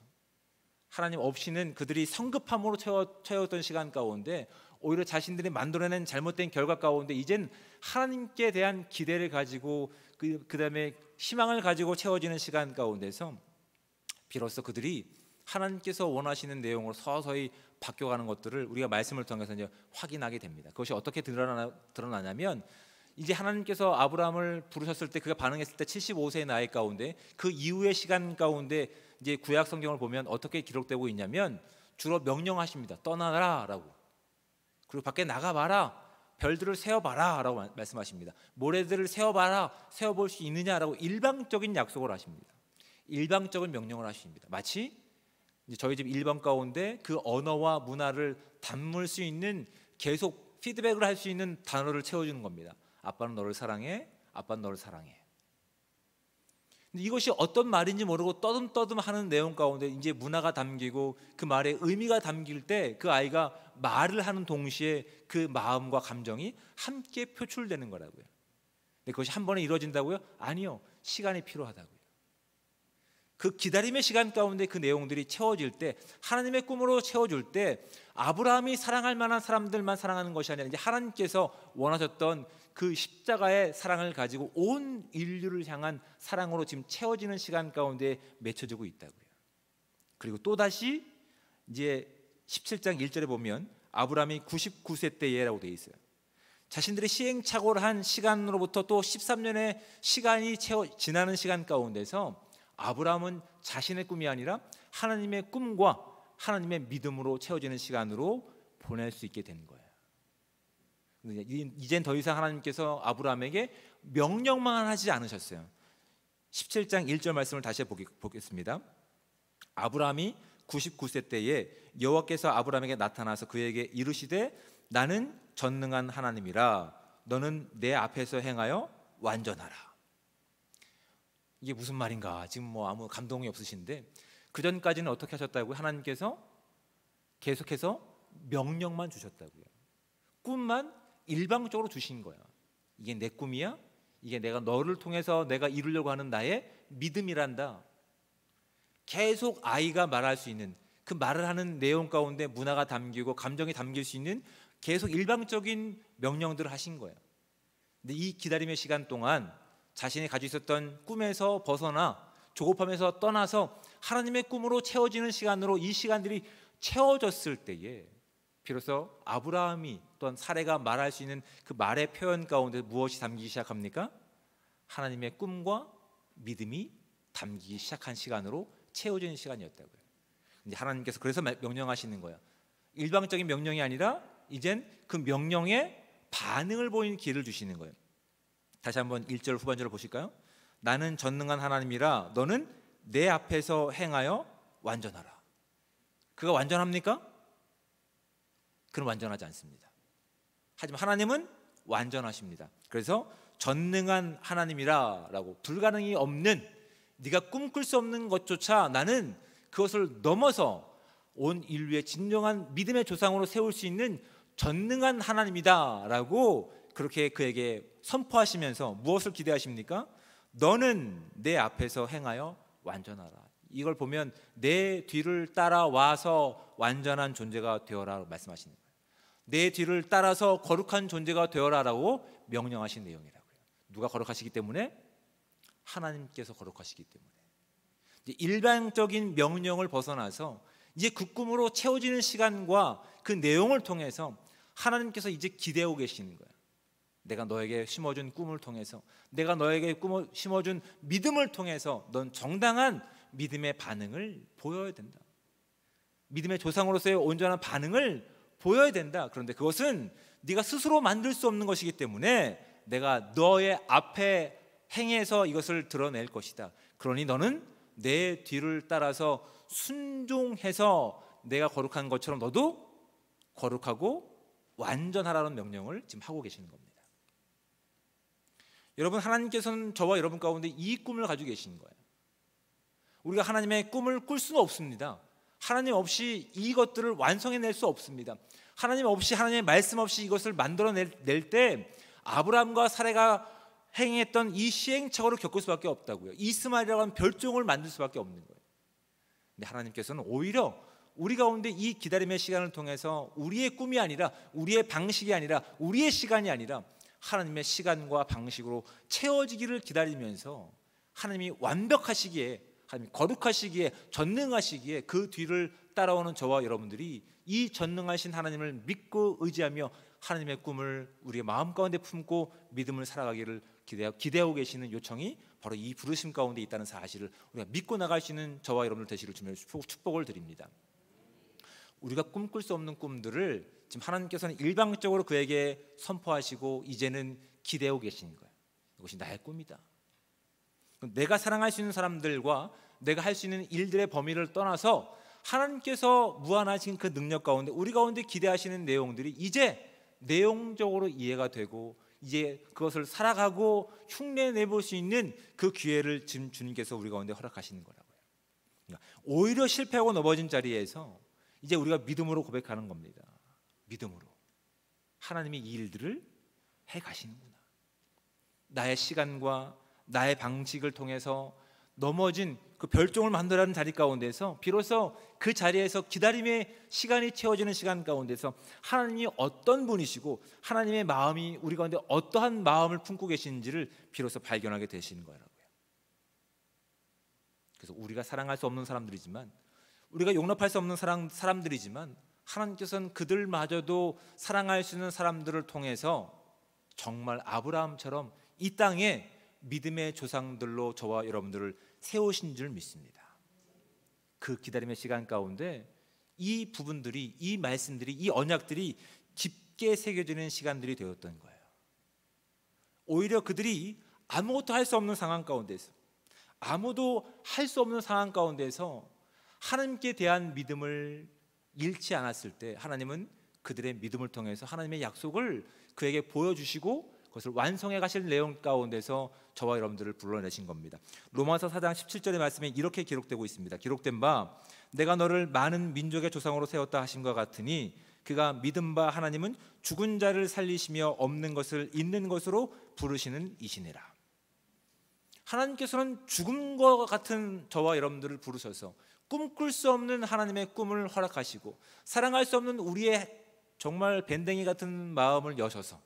하나님 없이는 그들이 성급함으로 채웠던 시간 가운데 오히려 자신들이 만들어낸 잘못된 결과 가운데 이젠 하나님께 대한 기대를 가지고 그다음에 희망을 가지고 채워지는 시간 가운데서 비로소 그들이 하나님께서 원하시는 내용으로 서서히 바뀌어가는 것들을 우리가 말씀을 통해서 이제 확인하게 됩니다. 그것이 어떻게 드러나냐면 이제 하나님께서 아브라함을 부르셨을 때 그가 반응했을 때 75세의 나이 가운데 그 이후의 시간 가운데 이제 구약 성경을 보면 어떻게 기록되고 있냐면 주로 명령하십니다. 떠나라라고. 그리고 밖에 나가봐라. 별들을 세어봐라 라고 말씀하십니다. 모래들을 세어봐라. 세어볼 수 있느냐라고 일방적인 약속을 하십니다. 일방적인 명령을 하십니다. 마치 저희 집 1번 가운데 그 언어와 문화를 담을 수 있는 계속 피드백을 할 수 있는 단어를 채워주는 겁니다. 아빠는 너를 사랑해. 아빠는 너를 사랑해. 근데 이것이 어떤 말인지 모르고 떠듬떠듬 하는 내용 가운데 이제 문화가 담기고 그 말에 의미가 담길 때 그 아이가 말을 하는 동시에 그 마음과 감정이 함께 표출되는 거라고요. 근데 그것이 한 번에 이루어진다고요? 아니요. 시간이 필요하다고요. 그 기다림의 시간 가운데 그 내용들이 채워질 때 하나님의 꿈으로 채워줄 때 아브라함이 사랑할 만한 사람들만 사랑하는 것이 아니라 이제 하나님께서 원하셨던 그 십자가의 사랑을 가지고 온 인류를 향한 사랑으로 지금 채워지는 시간 가운데 맺혀지고 있다고요. 그리고 또다시 이제 17장 1절에 보면 아브라함이 99세 때에라고 되어 있어요. 자신들의 시행착오를 한 시간으로부터 또 13년의 시간이 지나는 시간 가운데서 아브라함은 자신의 꿈이 아니라 하나님의 꿈과 하나님의 믿음으로 채워지는 시간으로 보낼 수 있게 된 거예요. 이젠 더 이상 하나님께서 아브라함에게 명령만 하지 않으셨어요. 17장 1절 말씀을 다시 보겠습니다. 아브라함이 99세 때에 여호와께서 아브라함에게 나타나서 그에게 이르시되 나는 전능한 하나님이라 너는 내 앞에서 행하여 완전하라. 이게 무슨 말인가? 지금 뭐 아무 감동이 없으신데 그 전까지는 어떻게 하셨다고요? 하나님께서 계속해서 명령만 주셨다고요. 꿈만 일방적으로 주신 거야. 이게 내 꿈이야? 이게 내가 너를 통해서 내가 이루려고 하는 나의 믿음이란다. 계속 아이가 말할 수 있는 그 말을 하는 내용 가운데 문화가 담기고 감정이 담길 수 있는 계속 일방적인 명령들을 하신 거예요. 근데 이 기다림의 시간 동안 자신이 가지고 있었던 꿈에서 벗어나 조급함에서 떠나서 하나님의 꿈으로 채워지는 시간으로 이 시간들이 채워졌을 때에 비로소 아브라함이 또한 사레가 말할 수 있는 그 말의 표현 가운데 무엇이 담기기 시작합니까? 하나님의 꿈과 믿음이 담기기 시작한 시간으로 채워지는 시간이었다고요. 이제 하나님께서 그래서 명령하시는 거예요. 일방적인 명령이 아니라 이젠 그 명령에 반응을 보이는 기회를 주시는 거예요. 다시 한번 1절 후반절을 보실까요? 나는 전능한 하나님이라 너는 내 앞에서 행하여 완전하라. 그가 완전합니까? 그는 완전하지 않습니다. 하지만 하나님은 완전하십니다. 그래서 전능한 하나님이라라고, 불가능이 없는, 네가 꿈꿀 수 없는 것조차 나는 그것을 넘어서 온 인류의 진정한 믿음의 조상으로 세울 수 있는 전능한 하나님이다라고 그렇게 그에게 선포하시면서 무엇을 기대하십니까? 너는 내 앞에서 행하여 완전하라. 이걸 보면 내 뒤를 따라와서 완전한 존재가 되어라 말씀하시는 거예요. 내 뒤를 따라서 거룩한 존재가 되어라라고 명령하신 내용이라고요. 누가 거룩하시기 때문에? 하나님께서 거룩하시기 때문에. 이제 일반적인 명령을 벗어나서 이제 그 꿈으로 채워지는 시간과 그 내용을 통해서 하나님께서 이제 기대하고 계시는 거예요. 내가 너에게 심어준 꿈을 통해서, 내가 너에게 심어준 믿음을 통해서 넌 정당한 믿음의 반응을 보여야 된다. 믿음의 조상으로서의 온전한 반응을 보여야 된다. 그런데 그것은 네가 스스로 만들 수 없는 것이기 때문에 내가 너의 앞에 행해서 이것을 드러낼 것이다. 그러니 너는 내 뒤를 따라서 순종해서 내가 거룩한 것처럼 너도 거룩하고 완전하라는 명령을 지금 하고 계시는 겁니다. 여러분, 하나님께서는 저와 여러분 가운데 이 꿈을 가지고 계시는 거예요. 우리가 하나님의 꿈을 꿀 수는 없습니다. 하나님 없이 이것들을 완성해낼 수 없습니다. 하나님 없이, 하나님의 말씀 없이 이것을 만들어낼 때 아브라함과 사레가 행했던 이 시행착오를 겪을 수밖에 없다고요. 이스마엘이라고 하는 별종을 만들 수밖에 없는 거예요. 근데 하나님께서는 오히려 우리 가운데 이 기다림의 시간을 통해서 우리의 꿈이 아니라, 우리의 방식이 아니라, 우리의 시간이 아니라 하나님의 시간과 방식으로 채워지기를 기다리면서 하나님이 완벽하시기에, 하나님이 거룩하시기에, 전능하시기에 그 뒤를 따라오는 저와 여러분들이 이 전능하신 하나님을 믿고 의지하며 하나님의 꿈을 우리의 마음 가운데 품고 믿음을 살아가기를 기대하고 계시는 요청이 바로 이 부르심 가운데 있다는 사실을 우리가 믿고 나갈 수 있는 저와 여러분들 되시기를 주며 축복을 드립니다. 우리가 꿈꿀 수 없는 꿈들을 지금 하나님께서는 일방적으로 그에게 선포하시고 이제는 기대하고 계시는 거예요. 이것이 나의 꿈이다. 내가 사랑할 수 있는 사람들과 내가 할 수 있는 일들의 범위를 떠나서 하나님께서 무한하신 그 능력 가운데 우리 가운데 기대하시는 내용들이 이제 내용적으로 이해가 되고 이제 그것을 살아가고 흉내 내볼 수 있는 그 기회를 지금 주님께서 우리 가운데 허락하시는 거라고요. 그러니까 오히려 실패하고 넘어진 자리에서 이제 우리가 믿음으로 고백하는 겁니다. 믿음으로 하나님이 이 일들을 해 가시는구나. 나의 시간과 나의 방식을 통해서 넘어진 그 별종을 만들어가는 자리 가운데서 비로소 그 자리에서 기다림의 시간이 채워지는 시간 가운데서 하나님이 어떤 분이시고 하나님의 마음이 우리 가운데 어떠한 마음을 품고 계시는지를 비로소 발견하게 되시는 거라고요. 그래서 우리가 사랑할 수 없는 사람들이지만, 우리가 용납할 수 없는 사람들이지만 하나님께서는 그들마저도 사랑할 수 있는 사람들을 통해서 정말 아브라함처럼 이 땅에 믿음의 조상들로 저와 여러분들을 세우신 줄 믿습니다. 그 기다림의 시간 가운데 이 부분들이, 이 말씀들이, 이 언약들이 깊게 새겨지는 시간들이 되었던 거예요. 오히려 그들이 아무것도 할 수 없는 상황 가운데서, 아무도 할 수 없는 상황 가운데서 하나님께 대한 믿음을 잃지 않았을 때 하나님은 그들의 믿음을 통해서 하나님의 약속을 그에게 보여주시고 그것을 완성해 가실 내용 가운데서 저와 여러분들을 불러내신 겁니다. 로마서 4장 17절의 말씀에 이렇게 기록되고 있습니다. 기록된 바 내가 너를 많은 민족의 조상으로 세웠다 하심과 같으니 그가 믿은 바 하나님은 죽은 자를 살리시며 없는 것을 있는 것으로 부르시는 이시니라. 하나님께서는 죽음과 같은 저와 여러분들을 부르셔서 꿈꿀 수 없는 하나님의 꿈을 허락하시고 사랑할 수 없는 우리의 정말 밴댕이 같은 마음을 여셔서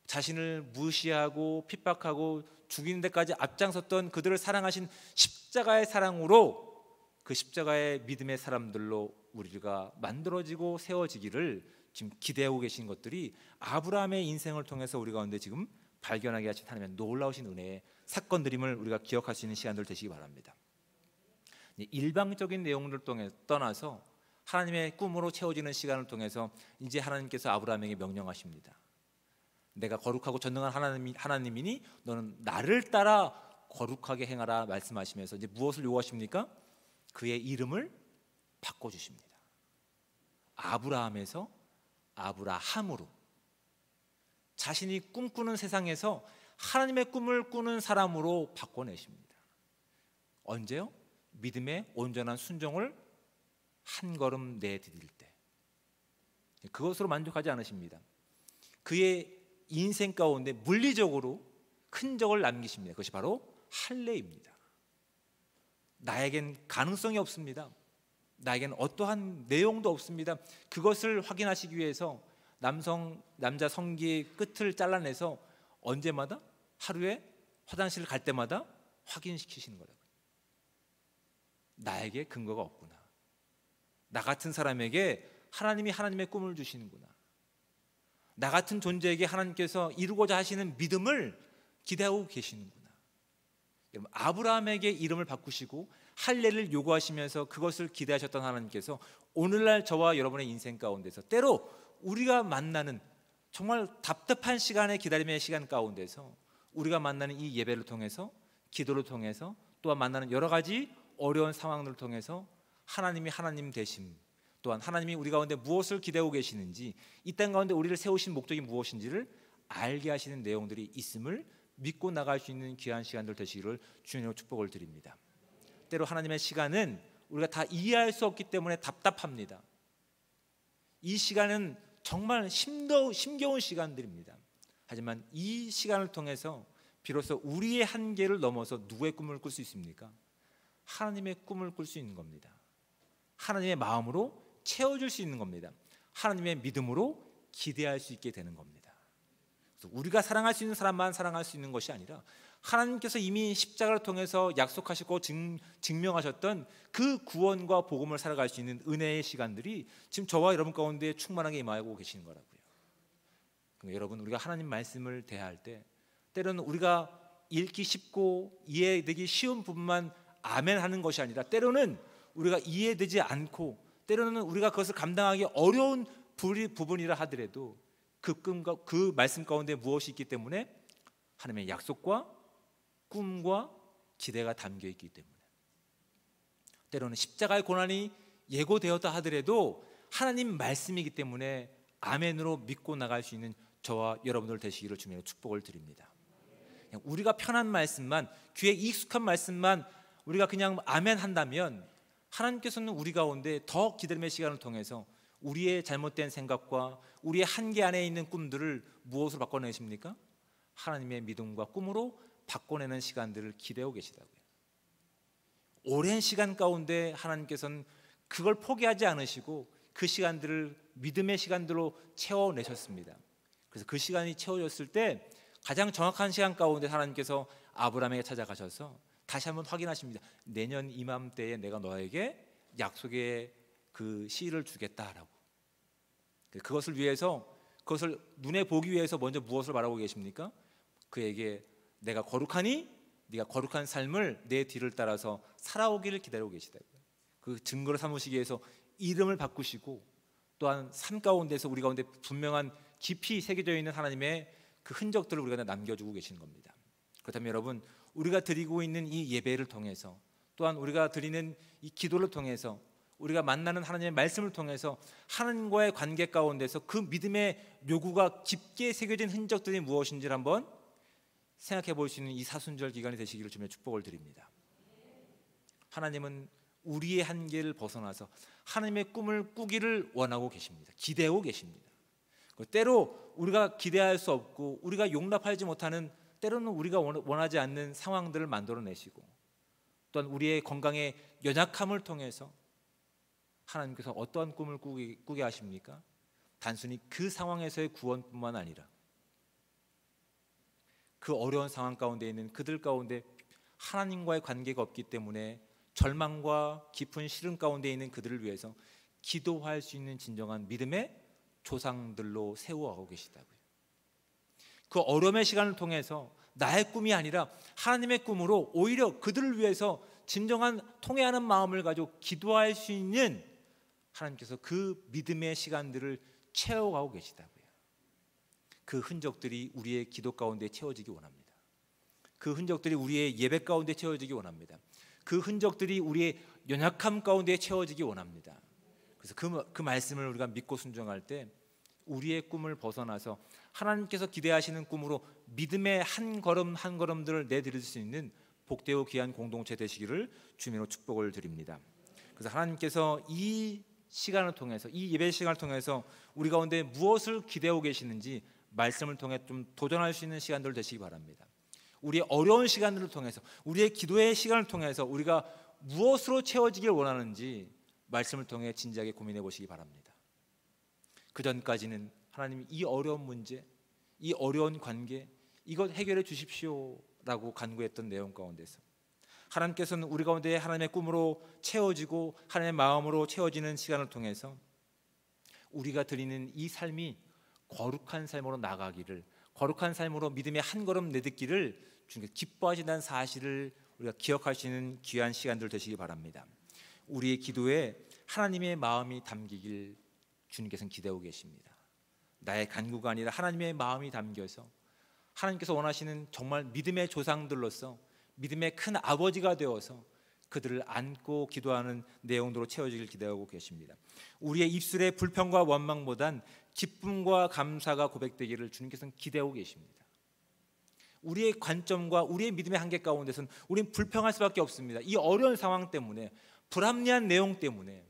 자신을 무시하고 핍박하고 죽이는 데까지 앞장섰던 그들을 사랑하신 십자가의 사랑으로 그 십자가의 믿음의 사람들로 우리가 만들어지고 세워지기를 지금 기대하고 계신 것들이 아브라함의 인생을 통해서 우리 가운데 지금 발견하게 하신 하나님의 놀라우신 은혜의 사건들임을 우리가 기억할 수 있는 시간들 되시기 바랍니다. 일방적인 내용들을 통해 떠나서 하나님의 꿈으로 채워지는 시간을 통해서 이제 하나님께서 아브라함에게 명령하십니다. 내가 거룩하고 전능한 하나님이니 너는 나를 따라 거룩하게 행하라 말씀하시면서 이제 무엇을 요구하십니까? 그의 이름을 바꿔주십니다. 아브라함에서 아브라함으로 자신이 꿈꾸는 세상에서 하나님의 꿈을 꾸는 사람으로 바꿔내십니다. 언제요? 믿음의 온전한 순종을 한 걸음 내디딜 때. 그것으로 만족하지 않으십니다. 그의 인생 가운데 물리적으로 흔적을 남기십니다. 그것이 바로 할례입니다. 나에겐 가능성이 없습니다. 나에겐 어떠한 내용도 없습니다. 그것을 확인하시기 위해서 남자 성기의 끝을 잘라내서 언제마다 하루에 화장실을 갈 때마다 확인시키시는 거라고요. 나에게 근거가 없구나. 나 같은 사람에게 하나님이 하나님의 꿈을 주시는구나. 나 같은 존재에게 하나님께서 이루고자 하시는 믿음을 기대하고 계시는구나. 여러분, 아브라함에게 이름을 바꾸시고 할례를 요구하시면서 그것을 기대하셨던 하나님께서 오늘날 저와 여러분의 인생 가운데서 때로 우리가 만나는 정말 답답한 시간의 기다림의 시간 가운데서 우리가 만나는 이 예배를 통해서, 기도를 통해서, 또한 만나는 여러 가지 어려운 상황들을 통해서 하나님이 하나님 되심, 또한 하나님이 우리 가운데 무엇을 기대하고 계시는지, 이 땅 가운데 우리를 세우신 목적이 무엇인지를 알게 하시는 내용들이 있음을 믿고 나갈 수 있는 귀한 시간들 되시기를 주님으로 축복을 드립니다. 때로 하나님의 시간은 우리가 다 이해할 수 없기 때문에 답답합니다. 이 시간은 정말 힘겨운 시간들입니다. 하지만 이 시간을 통해서 비로소 우리의 한계를 넘어서 누구의 꿈을 꿀 수 있습니까? 하나님의 꿈을 꿀 수 있는 겁니다. 하나님의 마음으로 채워줄 수 있는 겁니다. 하나님의 믿음으로 기대할 수 있게 되는 겁니다. 그래서 우리가 사랑할 수 있는 사람만 사랑할 수 있는 것이 아니라 하나님께서 이미 십자가를 통해서 약속하시고 증명하셨던 그 구원과 복음을 살아갈 수 있는 은혜의 시간들이 지금 저와 여러분 가운데 충만하게 임하고 계시는 거라고요. 그러니까 여러분, 우리가 하나님 말씀을 대할 때 때로는 우리가 읽기 쉽고 이해되기 쉬운 부분만 아멘 하는 것이 아니라 때로는 우리가 이해되지 않고 때로는 우리가 그것을 감당하기 어려운 부분이라 하더라도 그 말씀 가운데 무엇이 있기 때문에 하나님의 약속과 꿈과 기대가 담겨 있기 때문에 때로는 십자가의 고난이 예고되었다 하더라도 하나님 말씀이기 때문에 아멘으로 믿고 나갈 수 있는 저와 여러분들 되시기를 주님으로 축복을 드립니다. 그냥 우리가 편한 말씀만, 귀에 익숙한 말씀만 우리가 그냥 아멘 한다면 하나님께서는 우리 가운데 더 기다림의 시간을 통해서 우리의 잘못된 생각과 우리의 한계 안에 있는 꿈들을 무엇으로 바꿔내십니까? 하나님의 믿음과 꿈으로 바꿔내는 시간들을 기대하고 계시다고요. 오랜 시간 가운데 하나님께서는 그걸 포기하지 않으시고 그 시간들을 믿음의 시간들로 채워내셨습니다. 그래서 그 시간이 채워졌을 때 가장 정확한 시간 가운데 하나님께서 아브라함에게 찾아가셔서 다시 한번 확인하십니다. 내년 이맘때에 내가 너에게 약속의 그 씨를 주겠다라고. 그것을 위해서, 그것을 눈에 보기 위해서 먼저 무엇을 말하고 계십니까? 그에게 내가 거룩하니 네가 거룩한 삶을 내 뒤를 따라서 살아오기를 기다리고 계시다고요. 그 증거를 삼으시기 위해서 이름을 바꾸시고 또한 삶 가운데서 우리 가운데 분명한 깊이 새겨져 있는 하나님의 그 흔적들을 우리가 남겨주고 계시는 겁니다. 그렇다면 여러분, 우리가 드리고 있는 이 예배를 통해서 또한 우리가 드리는 이 기도를 통해서 우리가 만나는 하나님의 말씀을 통해서 하나님과의 관계 가운데서 그 믿음의 요구가 깊게 새겨진 흔적들이 무엇인지를 한번 생각해 볼 수 있는 이 사순절 기간이 되시기를 주님의 축복을 드립니다. 하나님은 우리의 한계를 벗어나서 하나님의 꿈을 꾸기를 원하고 계십니다. 기대하고 계십니다. 때로 우리가 기대할 수 없고 우리가 용납하지 못하는, 때로는 우리가 원하지 않는 상황들을 만들어내시고 또한 우리의 건강의 연약함을 통해서 하나님께서 어떠한 꿈을 꾸게 하십니까? 단순히 그 상황에서의 구원뿐만 아니라 그 어려운 상황 가운데 있는 그들 가운데 하나님과의 관계가 없기 때문에 절망과 깊은 시름 가운데 있는 그들을 위해서 기도할 수 있는 진정한 믿음의 조상들로 세워가고 계시다고요. 그 어려움의 시간을 통해서 나의 꿈이 아니라 하나님의 꿈으로 오히려 그들을 위해서 진정한 통회하는 마음을 가지고 기도할 수 있는 하나님께서 그 믿음의 시간들을 채워가고 계시다고요. 그 흔적들이 우리의 기도 가운데 채워지기 원합니다. 그 흔적들이 우리의 예배 가운데 채워지기 원합니다. 그 흔적들이 우리의 연약함 가운데 채워지기 원합니다. 그래서 그 말씀을 우리가 믿고 순종할 때 우리의 꿈을 벗어나서 하나님께서 기대하시는 꿈으로 믿음의 한 걸음 한 걸음들을 내드릴 수 있는 복되고 귀한 공동체 되시기를 주님으로 축복을 드립니다. 그래서 하나님께서 이 시간을 통해서, 이 예배 시간을 통해서 우리 가운데 무엇을 기대하고 계시는지 말씀을 통해 좀 도전할 수 있는 시간들 되시기 바랍니다. 우리의 어려운 시간들을 통해서, 우리의 기도의 시간을 통해서 우리가 무엇으로 채워지길 원하는지 말씀을 통해 진지하게 고민해 보시기 바랍니다. 그 전까지는 하나님, 이 어려운 문제, 이 어려운 관계, 이것 해결해 주십시오 라고 간구했던 내용 가운데서 하나님께서는 우리 가운데 하나님의 꿈으로 채워지고 하나님의 마음으로 채워지는 시간을 통해서 우리가 드리는 이 삶이 거룩한 삶으로 나가기를, 거룩한 삶으로 믿음의 한 걸음 내딛기를 주님께서 기뻐하신다는 사실을 우리가 기억하시는 귀한 시간들 되시기 바랍니다. 우리의 기도에 하나님의 마음이 담기길 주님께서는 기대하고 계십니다. 나의 간구가 아니라 하나님의 마음이 담겨서 하나님께서 원하시는 정말 믿음의 조상들로서 믿음의 큰 아버지가 되어서 그들을 안고 기도하는 내용으로 채워지길 기대하고 계십니다. 우리의 입술의 불평과 원망보단 기쁨과 감사가 고백되기를 주님께서는 기대하고 계십니다. 우리의 관점과 우리의 믿음의 한계 가운데서는 우리는 불평할 수밖에 없습니다. 이 어려운 상황 때문에, 불합리한 내용 때문에.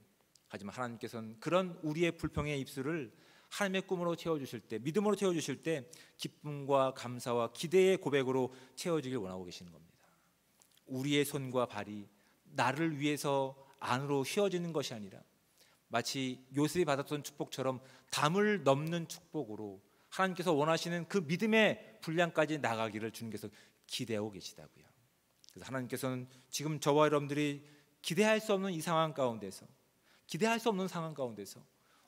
하지만 하나님께서는 그런 우리의 불평의 입술을 하나님의 꿈으로 채워주실 때, 믿음으로 채워주실 때 기쁨과 감사와 기대의 고백으로 채워지길 원하고 계시는 겁니다. 우리의 손과 발이 나를 위해서 안으로 휘어지는 것이 아니라 마치 요셉이 받았던 축복처럼 담을 넘는 축복으로 하나님께서 원하시는 그 믿음의 분량까지 나가기를 주님께서 기대하고 계시다고요. 그래서 하나님께서는 지금 저와 여러분들이 기대할 수 없는 이 상황 가운데서, 기대할 수 없는 상황 가운데서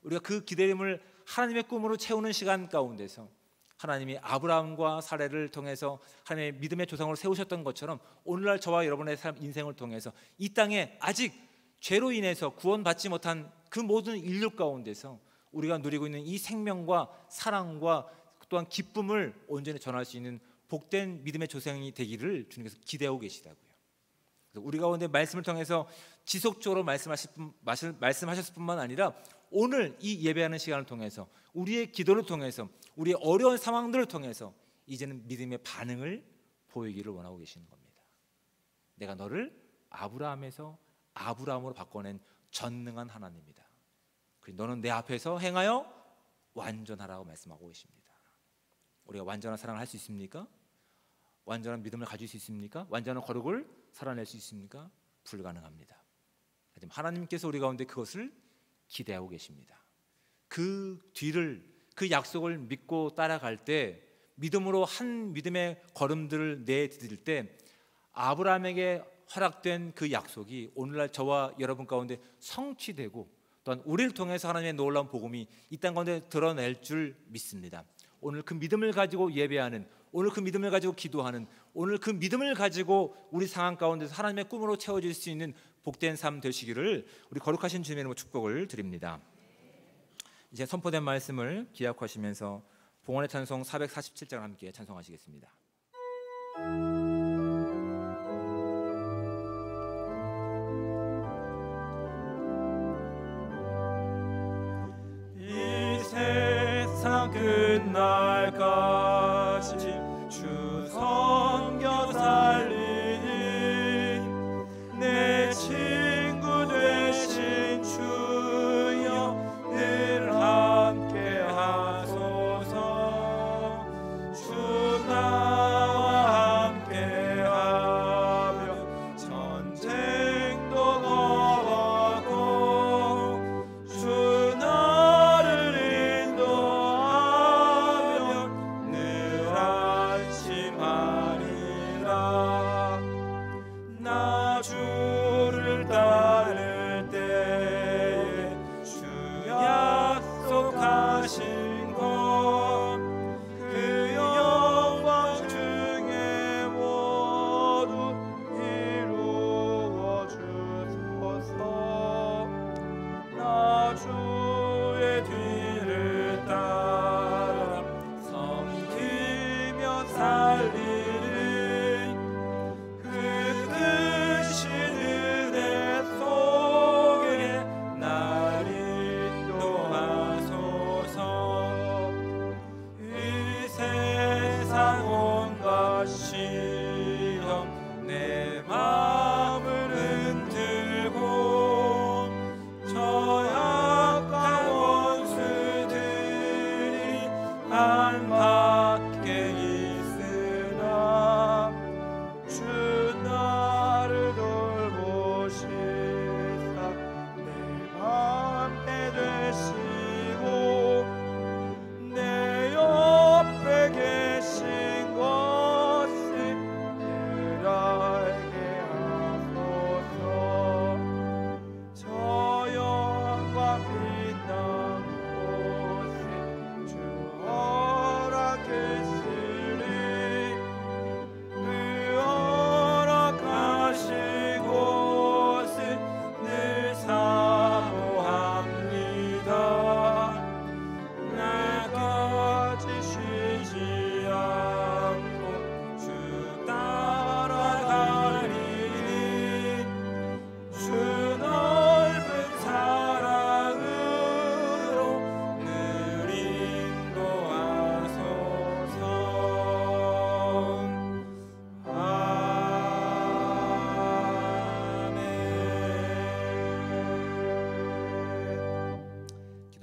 우리가 그 기대림을 하나님의 꿈으로 채우는 시간 가운데서 하나님이 아브라함과 사례를 통해서 하나님의 믿음의 조상으로 세우셨던 것처럼 오늘날 저와 여러분의 삶, 인생을 통해서 이 땅에 아직 죄로 인해서 구원받지 못한 그 모든 인류 가운데서 우리가 누리고 있는 이 생명과 사랑과 또한 기쁨을 온전히 전할 수 있는 복된 믿음의 조상이 되기를 주님께서 기대하고 계시다고요. 그래서 우리 가운데 말씀을 통해서 지속적으로 말씀하셨을 뿐만 아니라 오늘 이 예배하는 시간을 통해서, 우리의 기도를 통해서, 우리의 어려운 상황들을 통해서 이제는 믿음의 반응을 보이기를 원하고 계시는 겁니다. 내가 너를 아브라함에서 아브라함으로 바꿔낸 전능한 하나님이다. 그리고 너는 내 앞에서 행하여 완전하라고 말씀하고 계십니다. 우리가 완전한 사랑을 할 수 있습니까? 완전한 믿음을 가질 수 있습니까? 완전한 거룩을 살아낼 수 있습니까? 불가능합니다. 하지만 하나님께서 우리 가운데 그것을 기대하고 계십니다. 그 뒤를, 그 약속을 믿고 따라갈 때, 믿음으로 한 믿음의 걸음들을 내디딜 때 아브라함에게 허락된 그 약속이 오늘날 저와 여러분 가운데 성취되고 또한 우리를 통해서 하나님의 놀라운 복음이 이 땅 가운데 드러낼 줄 믿습니다. 오늘 그 믿음을 가지고 예배하는, 오늘 그 믿음을 가지고 기도하는, 오늘 그 믿음을 가지고 우리 상황 가운데서 하나님의 꿈으로 채워질 수 있는 복된 삶 되시기를 우리 거룩하신 주님의 이름으로 축복을 드립니다. 이제 선포된 말씀을 기약하시면서 봉헌의 찬송 447장을 함께 찬송하시겠습니다. 이 세상 끝날까지 주 섬겨 살리니 내 친구 되신 주여 늘 함께 하소서. 주 나와 함께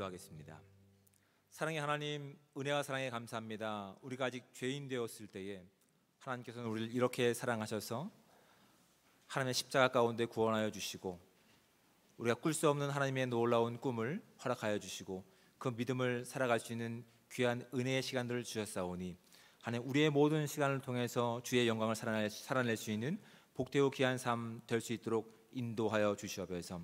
기도하겠습니다. 사랑의 하나님, 은혜와 사랑에 감사합니다. 우리가 아직 죄인 되었을 때에 하나님께서는 우리를 이렇게 사랑하셔서 하나님의 십자가 가운데 구원하여 주시고 우리가 꿀 수 없는 하나님의 놀라운 꿈을 허락하여 주시고 그 믿음을 살아갈 수 있는 귀한 은혜의 시간들을 주셨사오니 하나님, 우리의 모든 시간을 통해서 주의 영광을 살아낼 수 있는 복되고 귀한 삶 될 수 있도록 인도하여 주시옵소서.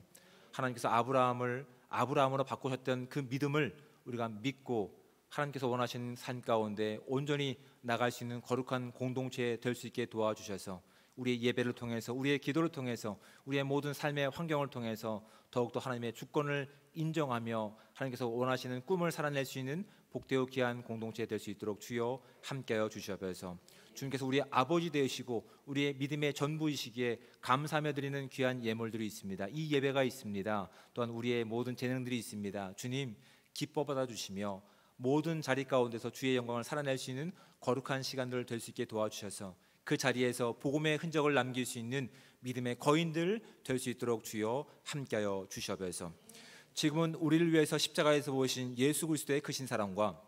하나님께서 아브라함으로 바꾸셨던 그 믿음을 우리가 믿고 하나님께서 원하시는 삶 가운데 온전히 나갈 수 있는 거룩한 공동체 될 수 있게 도와주셔서 우리의 예배를 통해서, 우리의 기도를 통해서, 우리의 모든 삶의 환경을 통해서 더욱더 하나님의 주권을 인정하며 하나님께서 원하시는 꿈을 살아낼 수 있는 복되고 귀한 공동체 될 수 있도록 주여 함께하여 주시옵소서. 주님께서 우리의 아버지 되시고 우리의 믿음의 전부이시기에 감사하며 드리는 귀한 예물들이 있습니다. 이 예배가 있습니다. 또한 우리의 모든 재능들이 있습니다. 주님, 기뻐 받아주시며 모든 자리 가운데서 주의 영광을 살아낼 수 있는 거룩한 시간들 될 수 있게 도와주셔서 그 자리에서 복음의 흔적을 남길 수 있는 믿음의 거인들 될 수 있도록 주여 함께하여 주시옵소서. 지금은 우리를 위해서 십자가에서 보이신 예수 그리스도의 크신 사랑과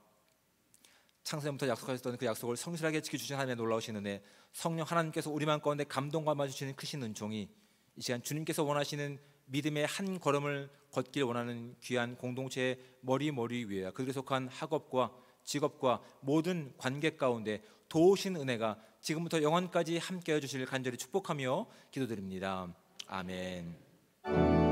창세전부터 약속하셨던 그 약속을 성실하게 지켜주신 하나님의 놀라우신 은혜, 성령 하나님께서 우리만 가운데 감동과 마주치는 크신 은총이 이 시간 주님께서 원하시는 믿음의 한 걸음을 걷길 원하는 귀한 공동체의 머리 위에 그들에 속한 학업과 직업과 모든 관계 가운데 도우신 은혜가 지금부터 영원까지 함께해 주실 간절히 축복하며 기도드립니다. 아멘.